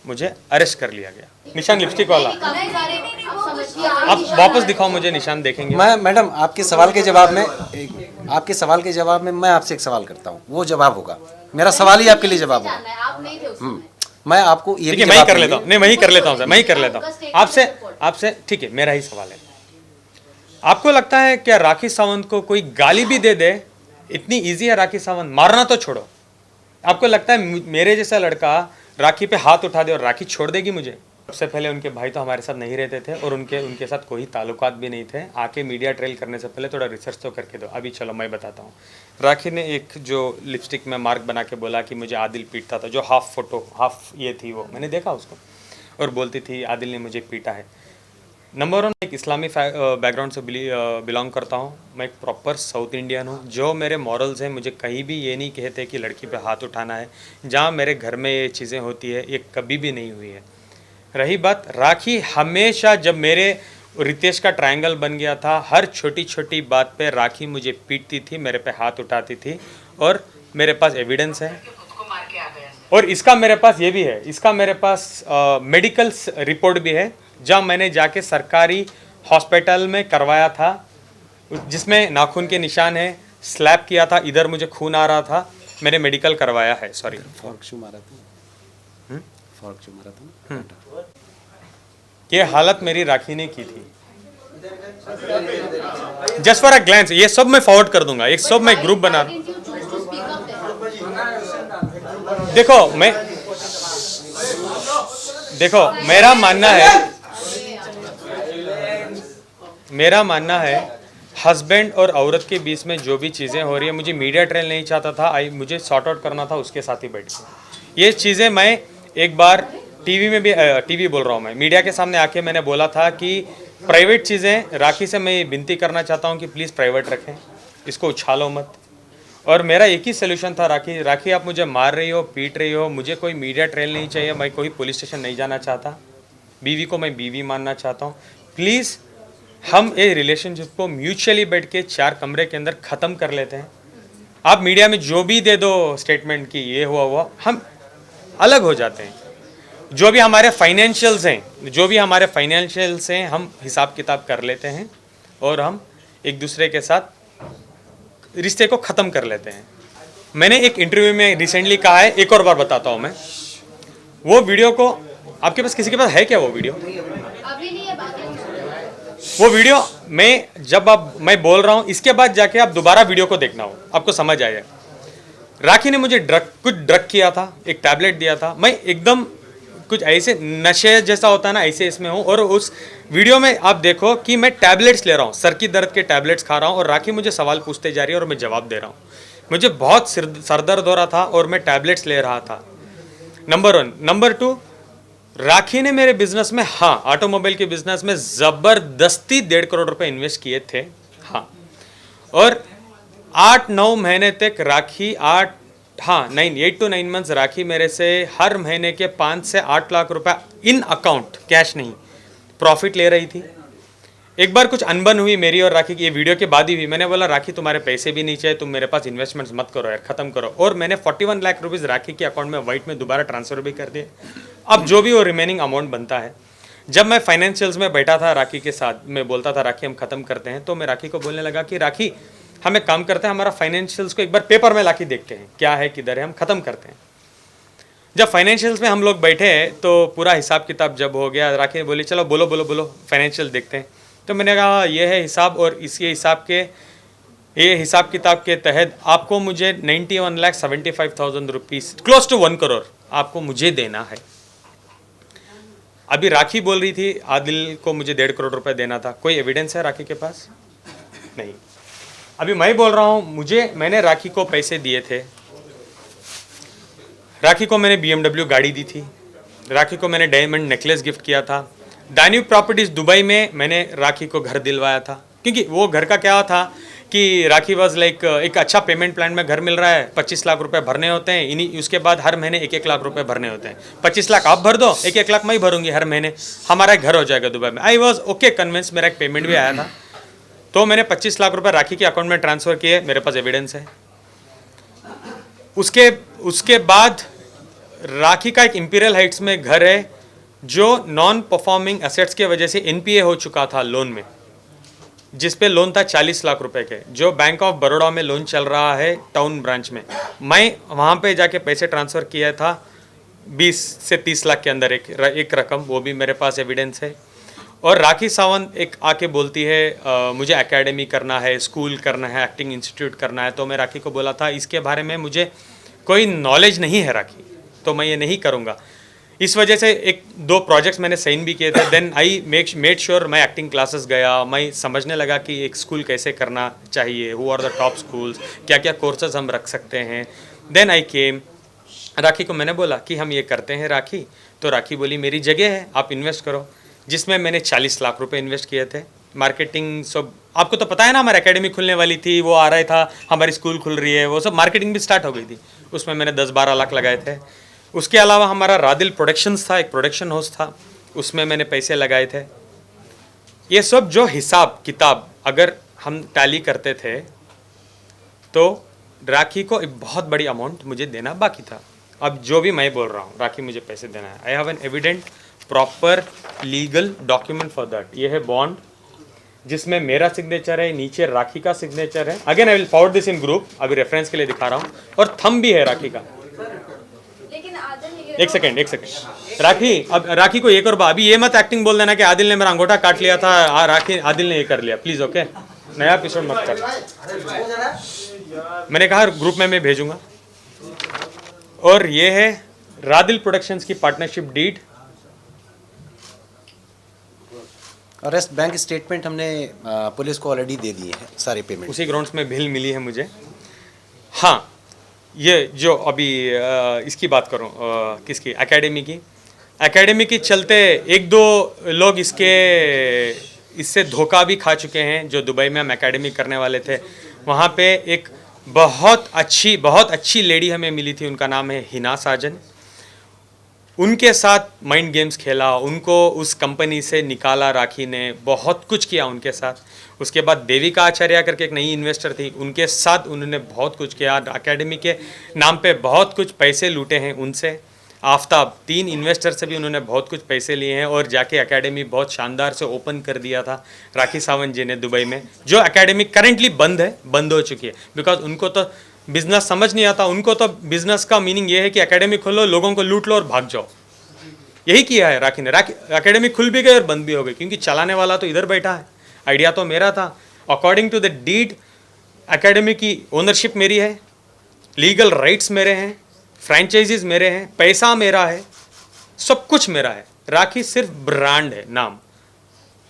मुझे अरेस्ट कर लिया गया। निशान लिपस्टिक वाला, आप वापस दिखाओ मुझे निशान, देखेंगे। मैं मैडम आपके सवाल के जवाब में मैं आपसे एक सवाल करता हूँ, वो जवाब होगा, मेरा सवाल ही आपके लिए जवाब होगा। आप नहीं थे उस समय। मैं आपको ये भी मैं ही जवाब कर लेता हूँ, नहीं मैं ही कर लेता हूँ सर, मैं ही कर लेता हूँ आपसे। ठीक है, मेरा ही सवाल है। आपको लगता है क्या राखी सावंत को कोई गाली भी दे दे, इतनी इजी है राखी सावंत, मारना तो छोड़ो, आपको लगता है मेरे जैसा लड़का राखी पे हाथ उठा दे और राखी छोड़ देगी मुझे? सबसे पहले उनके भाई तो हमारे साथ नहीं रहते थे और उनके साथ कोई ताल्लुकात भी नहीं थे। आके मीडिया ट्रेल करने से पहले थोड़ा रिसर्च तो करके दो। अभी चलो मैं बताता हूँ। राखी ने एक जो लिपस्टिक में मार्क बना के बोला कि मुझे आदिल पीटता था, जो हाफ ये थी, वो मैंने देखा उसको, और बोलती थी आदिल ने मुझे पीटा है। नंबर 1, एक इस्लामी बैकग्राउंड से बिलोंग करता हूँ, मैं एक प्रॉपर साउथ इंडियन हूँ। जो मेरे मॉरल्स हैं, मुझे कहीं भी ये नहीं कहते कि लड़की पे हाथ उठाना है। जहाँ मेरे घर में ये चीज़ें होती है, ये कभी भी नहीं हुई है। रही बात राखी, हमेशा जब मेरे रितेश का ट्रायंगल बन गया था, हर छोटी छोटी बात पे राखी मुझे पीटती थी, मेरे पे हाथ उठाती थी, और मेरे पास एविडेंस है। और इसका मेरे पास ये भी है, इसका मेरे पास मेडिकल रिपोर्ट भी है, जहाँ मैंने जाके सरकारी हॉस्पिटल में करवाया था, जिसमें नाखून के निशान है, स्लैप किया था, इधर मुझे खून आ रहा था, मैंने मेडिकल करवाया है। सॉरी, फॉर्क मारा था। ये हालत मेरी राखी ने की थी। जस्ट फॉर अ ग्लैंस, ये सब मैं फॉरवर्ड कर दूंगा, एक सब मैं ग्रुप बना। देखो मेरा मानना है हस्बैंड और औरत के बीच में जो भी चीज़ें हो रही है, मुझे मीडिया ट्रेल नहीं चाहता था, मुझे सॉर्ट आउट करना था उसके साथ ही बैठ के। ये चीज़ें मैं एक बार टीवी में भी, टीवी बोल रहा हूँ मैं, मीडिया के सामने आके मैंने बोला था कि प्राइवेट चीज़ें राखी से मैं विनती करना चाहता हूँ कि प्लीज़ प्राइवेट रखें, इसको उछालो मत। और मेरा एक ही सोल्यूशन था, राखी आप मुझे मार रही हो, पीट रही हो, मुझे कोई मीडिया ट्रेल नहीं चाहिए, मैं कोई पुलिस स्टेशन नहीं जाना चाहता, बीवी को मैं बीवी मानना चाहता हूँ। प्लीज़ हम ये रिलेशनशिप को म्यूचुअली बैठ के 4 कमरे के अंदर ख़त्म कर लेते हैं। आप मीडिया में जो भी दे दो स्टेटमेंट की ये हुआ, हम अलग हो जाते हैं। जो भी हमारे फाइनेंशियल्स हैं, हम हिसाब किताब कर लेते हैं और हम एक दूसरे के साथ रिश्ते को ख़त्म कर लेते हैं। मैंने एक इंटरव्यू में रिसेंटली कहा है, एक और बार बताता हूँ मैं, वो वीडियो को आपके पास, किसी के पास है क्या वो वीडियो? अभी नहीं है, बात है। वो वीडियो मैं बोल रहा हूँ, इसके बाद जाके आप दोबारा वीडियो को देखना हो, आपको समझ आएगा। राखी ने मुझे कुछ ड्रग किया था, एक टैबलेट दिया था, मैं एकदम कुछ ऐसे नशे जैसा होता है ना, ऐसे इसमें हूँ। और उस वीडियो में आप देखो कि मैं टैबलेट्स ले रहा हूँ, सर की दर्द के टैबलेट्स खा रहा हूँ, और राखी मुझे सवाल पूछते जा रही है और मैं जवाब दे रहा हूँ। मुझे बहुत सर दर्द हो रहा था और मैं टैबलेट्स ले रहा था। नंबर 1। नंबर 2, राखी ने मेरे बिजनेस में, हाँ, ऑटोमोबाइल के बिजनेस में ज़बरदस्ती 1.5 करोड़ रुपए इन्वेस्ट किए थे, हाँ। और 8-9 महीने तक राखी 8 to 9 मंथ्स राखी मेरे से हर महीने के 5 से 8 लाख रुपए इन अकाउंट, कैश नहीं, प्रॉफिट ले रही थी। एक बार कुछ अनबन हुई मेरी और राखी की, ये वीडियो के बाद ही हुई। मैंने बोला राखी तुम्हारे पैसे भी नहीं चाहिए, तुम मेरे पास इन्वेस्टमेंट्स मत करो यार, खत्म करो। और मैंने 41 लाख रुपीज़ राखी के अकाउंट में वाइट में दोबारा ट्रांसफर भी कर दिए। अब जो भी वो रिमेनिंग अमाउंट बनता है, जब मैं फाइनेंशियल्स में बैठा था राखी के साथ, मैं बोलता था राखी हम खत्म करते हैं, तो मैं राखी को बोलने लगा कि राखी हम एक काम करते हैं, हमारा फाइनेंशियल्स को एक बार पेपर में लाके देखते हैं क्या है किधर है, हम खत्म करते हैं। जब फाइनेंशियल्स में हम लोग बैठे तो पूरा हिसाब किताब जब हो गया, राखी ने बोली चलो बोलो बोलो बोलो फाइनेंशियल देखते हैं। तो मैंने कहा ये है हिसाब, और इसी ये हिसाब किताब के तहत आपको मुझे 91,75,000 रुपीज़, क्लोज टू 1 करोड़ आपको मुझे देना है। अभी राखी बोल रही थी आदिल को मुझे 1.5 करोड़ रुपए देना था, कोई एविडेंस है राखी के पास? नहीं। अभी मैं बोल रहा हूँ मैंने राखी को पैसे दिए थे, राखी को मैंने BMW गाड़ी दी थी, राखी को मैंने डायमंड नेकलेस गिफ्ट किया था। दान्यूब प्रॉपर्टीज दुबई में मैंने राखी को घर दिलवाया था, क्योंकि वो घर का क्या था कि राखी वाज लाइक एक अच्छा पेमेंट प्लान में घर मिल रहा है, 25 लाख रुपए भरने होते हैं, इन्हीं उसके बाद हर महीने 1-1 लाख रुपए भरने होते हैं। 25 लाख आप भर दो, 1-1 लाख मैं ही भरूंगी हर महीने, हमारा घर हो जाएगा दुबई में। आई वॉज ओके कन्विंस, मेरा एक पेमेंट भी आया था। तो मैंने 25 लाख रुपए राखी के अकाउंट में ट्रांसफ़र किए, मेरे पास एविडेंस है। उसके बाद राखी का एक इंपीरियल हाइट्स में घर है जो नॉन परफॉर्मिंग एसेट्स के वजह से NPA हो चुका था लोन में, जिस पे लोन था 40 लाख रुपए के, जो बैंक ऑफ बड़ौदा में लोन चल रहा है टाउन ब्रांच में। मैं वहाँ पे जाके पैसे ट्रांसफ़र किया था 20 से 30 लाख के अंदर एक रकम, वो भी मेरे पास एविडेंस है। और राखी सावंत एक आके बोलती है मुझे एकेडमी करना है, स्कूल करना है, एक्टिंग इंस्टीट्यूट करना है। तो मैं राखी को बोला था इसके बारे में मुझे कोई नॉलेज नहीं है राखी, तो मैं ये नहीं करूँगा। इस वजह से 1-2 प्रोजेक्ट्स मैंने साइन भी किए थे। देन आई मेड श्योर मैं एक्टिंग क्लासेस गया, मैं समझने लगा कि एक स्कूल कैसे करना चाहिए, who are the top schools, क्या क्या कोर्सेज हम रख सकते हैं। देन आई केम, राखी को मैंने बोला कि हम ये करते हैं राखी, तो राखी बोली मेरी जगह है आप इन्वेस्ट करो, जिसमें मैंने 40 लाख रुपए इन्वेस्ट किए थे। मार्केटिंग सब आपको तो पता है ना, हमारी एकेडमी खुलने वाली थी, वो आ रहा था, हमारी स्कूल खुल रही है, वो सब मार्केटिंग भी स्टार्ट हो गई थी, उसमें मैंने 10-12 लाख लगाए थे। उसके अलावा हमारा रादिल प्रोडक्शंस था, एक प्रोडक्शन हाउस था, उसमें मैंने पैसे लगाए थे। ये सब जो हिसाब किताब अगर हम टैली करते थे तो राखी को एक बहुत बड़ी अमाउंट मुझे देना बाकी था। अब जो भी मैं बोल रहा हूँ राखी मुझे पैसे देना है, I have an evident proper legal document for that. ये है बॉन्ड जिसमें मेरा सिग्नेचर है, नीचे राखी का सिग्नेचर है। Again I will forward this in group, अभी रेफरेंस के लिए दिखा रहा हूँ, और थंब भी है राखी का। एक सेकंड राखी, अब राखी को ये करो, अभी ये मत एक्टिंग बोल देना कि आदिल ने मेरा अंगूठा काट लिया था, राखी आदिल ने ये कर लिया, प्लीज ओके, नया एपिसोड मत कर। मैंने कहा ग्रुप में मैं भेजूंगा। और ये है रादिल प्रोडक्शंस की पार्टनरशिप डीड, और रेस्ट बैंक स्टेटमेंट हमने पुलिस को ऑलरेडी दे दिए हैं सारे पेमेंट। उसी ग्राउंड्स में बिल मिली है मुझे। हाँ, ये जो अभी इसकी बात करूँ, किसकी, एकेडमी की चलते 1-2 लोग इससे धोखा भी खा चुके हैं। जो दुबई में हम एकेडमी करने वाले थे, वहाँ पे एक बहुत अच्छी लेडी हमें मिली थी, उनका नाम है हिना साजन। उनके साथ माइंड गेम्स खेला, उनको उस कंपनी से निकाला राखी ने, बहुत कुछ किया उनके साथ। उसके बाद देविका आचार्य करके एक नई इन्वेस्टर थी, उनके साथ उन्होंने बहुत कुछ किया, एकेडमी के नाम पे बहुत कुछ पैसे लूटे हैं उनसे। आफ्ताब 3 इन्वेस्टर से भी उन्होंने बहुत कुछ पैसे लिए हैं, और जाके एकेडमी बहुत शानदार से ओपन कर दिया था राखी सावंत जी ने दुबई में, जो एकेडमी करेंटली बंद हो चुकी है, बिकॉज उनको तो बिजनेस समझ नहीं आता। उनको तो बिजनेस का मीनिंग ये है कि एकेडमी खोलो, लोगों को लूट लो और भाग जाओ। यही किया है राखी ने। एकेडमी खुल भी गई और बंद भी हो गई, क्योंकि चलाने वाला तो इधर बैठा है, आइडिया तो मेरा था। According to the deed academy की ओनरशिप मेरी है, लीगल राइट्स मेरे हैं, फ्रेंचाइजीज मेरे हैं, पैसा मेरा है, सब कुछ मेरा है। राखी सिर्फ ब्रांड है, नाम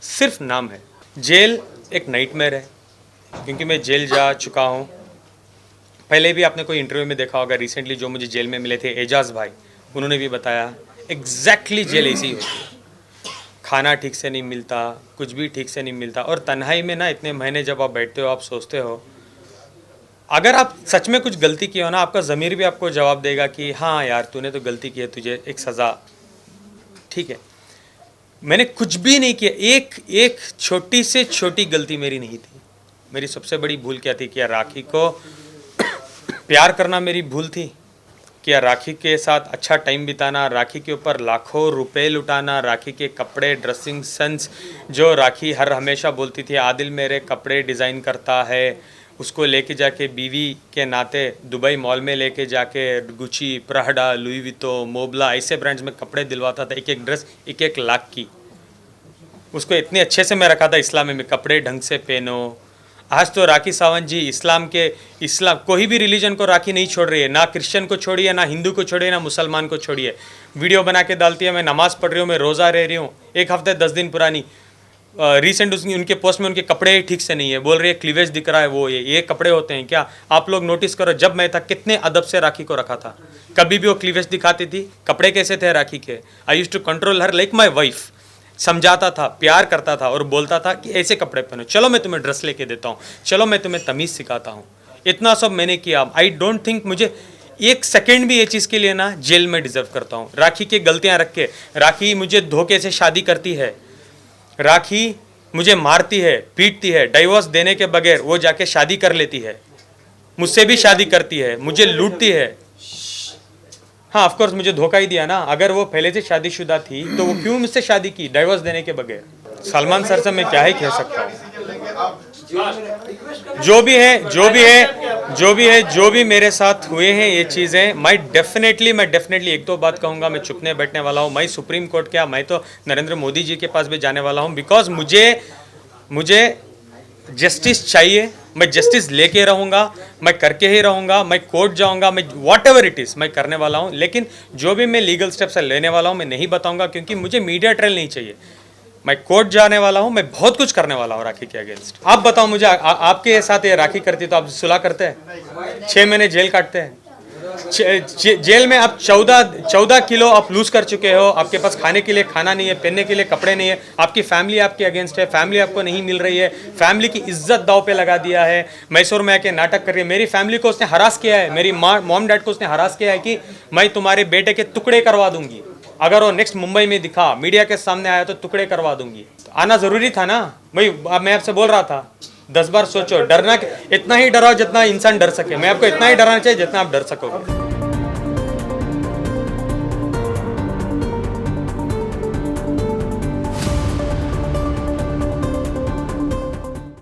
सिर्फ नाम है। जेल एक नाइटमेयर है, क्योंकि मैं जेल जा चुका हूँ। पहले भी आपने कोई इंटरव्यू में देखा होगा, रिसेंटली जो मुझे जेल में मिले थे एजाज भाई, उन्होंने भी बताया एग्जैक्टली जेल ऐसी होती है। खाना ठीक से नहीं मिलता, कुछ भी ठीक से नहीं मिलता, और तन्हाई में ना इतने महीने जब आप बैठते हो, आप सोचते हो अगर आप सच में कुछ गलती की हो ना, आपका ज़मीर भी आपको जवाब देगा कि हाँ यार तूने तो गलती की है, तुझे एक सज़ा ठीक है। मैंने कुछ भी नहीं किया, एक छोटी से छोटी गलती मेरी नहीं थी। मेरी सबसे बड़ी भूल क्या थी? क्या राखी को प्यार करना मेरी भूल थी? क्या राखी के साथ अच्छा टाइम बिताना, राखी के ऊपर लाखों रुपए लुटाना, राखी के कपड़े, ड्रेसिंग सेंस, जो राखी हर हमेशा बोलती थी आदिल मेरे कपड़े डिज़ाइन करता है, उसको लेके जाके बीवी के नाते दुबई मॉल में लेके जाके गुची, प्राडा, लुई वितो, मोबला ऐसे ब्रांड्स में कपड़े दिलवाता था, एक एक ड्रेस 1-1 लाख की। उसको इतने अच्छे से मैं रखा था इस्लाम में कपड़े ढंग से पहनो। आज तो राखी सावंत जी इस्लाम कोई भी रिलीजन को राखी नहीं छोड़ रही है, ना क्रिश्चियन को छोड़ी है, ना हिंदू को छोड़ी है, ना मुसलमान को छोड़ी है। वीडियो बना के डालती है, मैं नमाज़ पढ़ रही हूँ, मैं रोज़ा रह रही हूँ, 1 हफ्ते 10 दिन पुरानी। रिसेंट उनके पोस्ट में उनके कपड़े ठीक से नहीं है, बोल रही है क्लीवेज दिख रहा है, वो ये कपड़े होते हैं क्या? आप लोग नोटिस करो, जब मैं था कितने अदब से राखी को रखा था, कभी भी वो क्लीवेज दिखाती थी। कपड़े कैसे थे राखी के? I use to control her like my wife. समझाता था, प्यार करता था और बोलता था कि ऐसे कपड़े पहनो, चलो मैं तुम्हें ड्रेस लेके देता हूँ, चलो मैं तुम्हें तमीज़ सिखाता हूँ। इतना सब मैंने किया। आई डोंट थिंक मुझे 1 सेकेंड भी ये चीज़ के लिए ना जेल में डिजर्व करता हूँ। राखी की गलतियाँ रख के, राखी मुझे धोखे से शादी करती है, राखी मुझे मारती है, पीटती है, डाइवोर्स देने के बगैर वो जाके शादी कर लेती है, मुझसे भी शादी करती है, मुझे लूटती है। हाँ ऑफ कोर्स मुझे धोखा ही दिया ना। अगर वो पहले से शादीशुदा थी तो वो क्यों मुझसे शादी की डाइवोर्स देने के बगैर? सलमान सर से मैं क्या ही कह सकता हूँ। जो भी मेरे साथ हुए हैं ये चीज़ें, मैं डेफिनेटली एक तो बात कहूँगा, मैं चुपने बैठने वाला हूँ। मैं सुप्रीम कोर्ट क्या, मैं तो नरेंद्र मोदी जी के पास भी जाने वाला हूँ, बिकॉज मुझे जस्टिस चाहिए। मैं जस्टिस लेके रहूँगा, मैं करके ही रहूँगा, मैं कोर्ट जाऊँगा, मैं वॉट एवर इट इज़ मैं करने वाला हूँ। लेकिन जो भी मैं लीगल स्टेप्स लेने वाला हूँ मैं नहीं बताऊँगा, क्योंकि मुझे मीडिया ट्रायल नहीं चाहिए। मैं कोर्ट जाने वाला हूँ, मैं बहुत कुछ करने वाला हूँ राखी के अगेंस्ट। आप बताओ मुझे, आपके साथ ये राखी करती तो आप सुलह करते हैं? 6 महीने जेल काटते हैं। जेल में आप 14 किलो आप लूज कर चुके हो, आपके पास खाने के लिए खाना नहीं है, पहनने के लिए कपड़े नहीं है, आपकी फैमिली आपके अगेंस्ट है, फैमिली आपको नहीं मिल रही है, फैमिली की इज्जत दाव पे लगा दिया है। मैसूर में आके नाटक कर रही है, मेरी फैमिली को उसने हरास किया है, मेरी मॉम डैड को उसने हरास किया है कि मैं तुम्हारे बेटे के टुकड़े करवा दूंगी, अगर वो नेक्स्ट मुंबई में दिखा, मीडिया के सामने आया तो टुकड़े करवा दूंगी। तो आना जरूरी था ना भाई। मैं आपसे बोल रहा था 10 बार सोचो, डरना इतना ही डराओ जितना इंसान डर सके। मैं आपको इतना ही डराना चाहिए जितना आप डर सकोगे।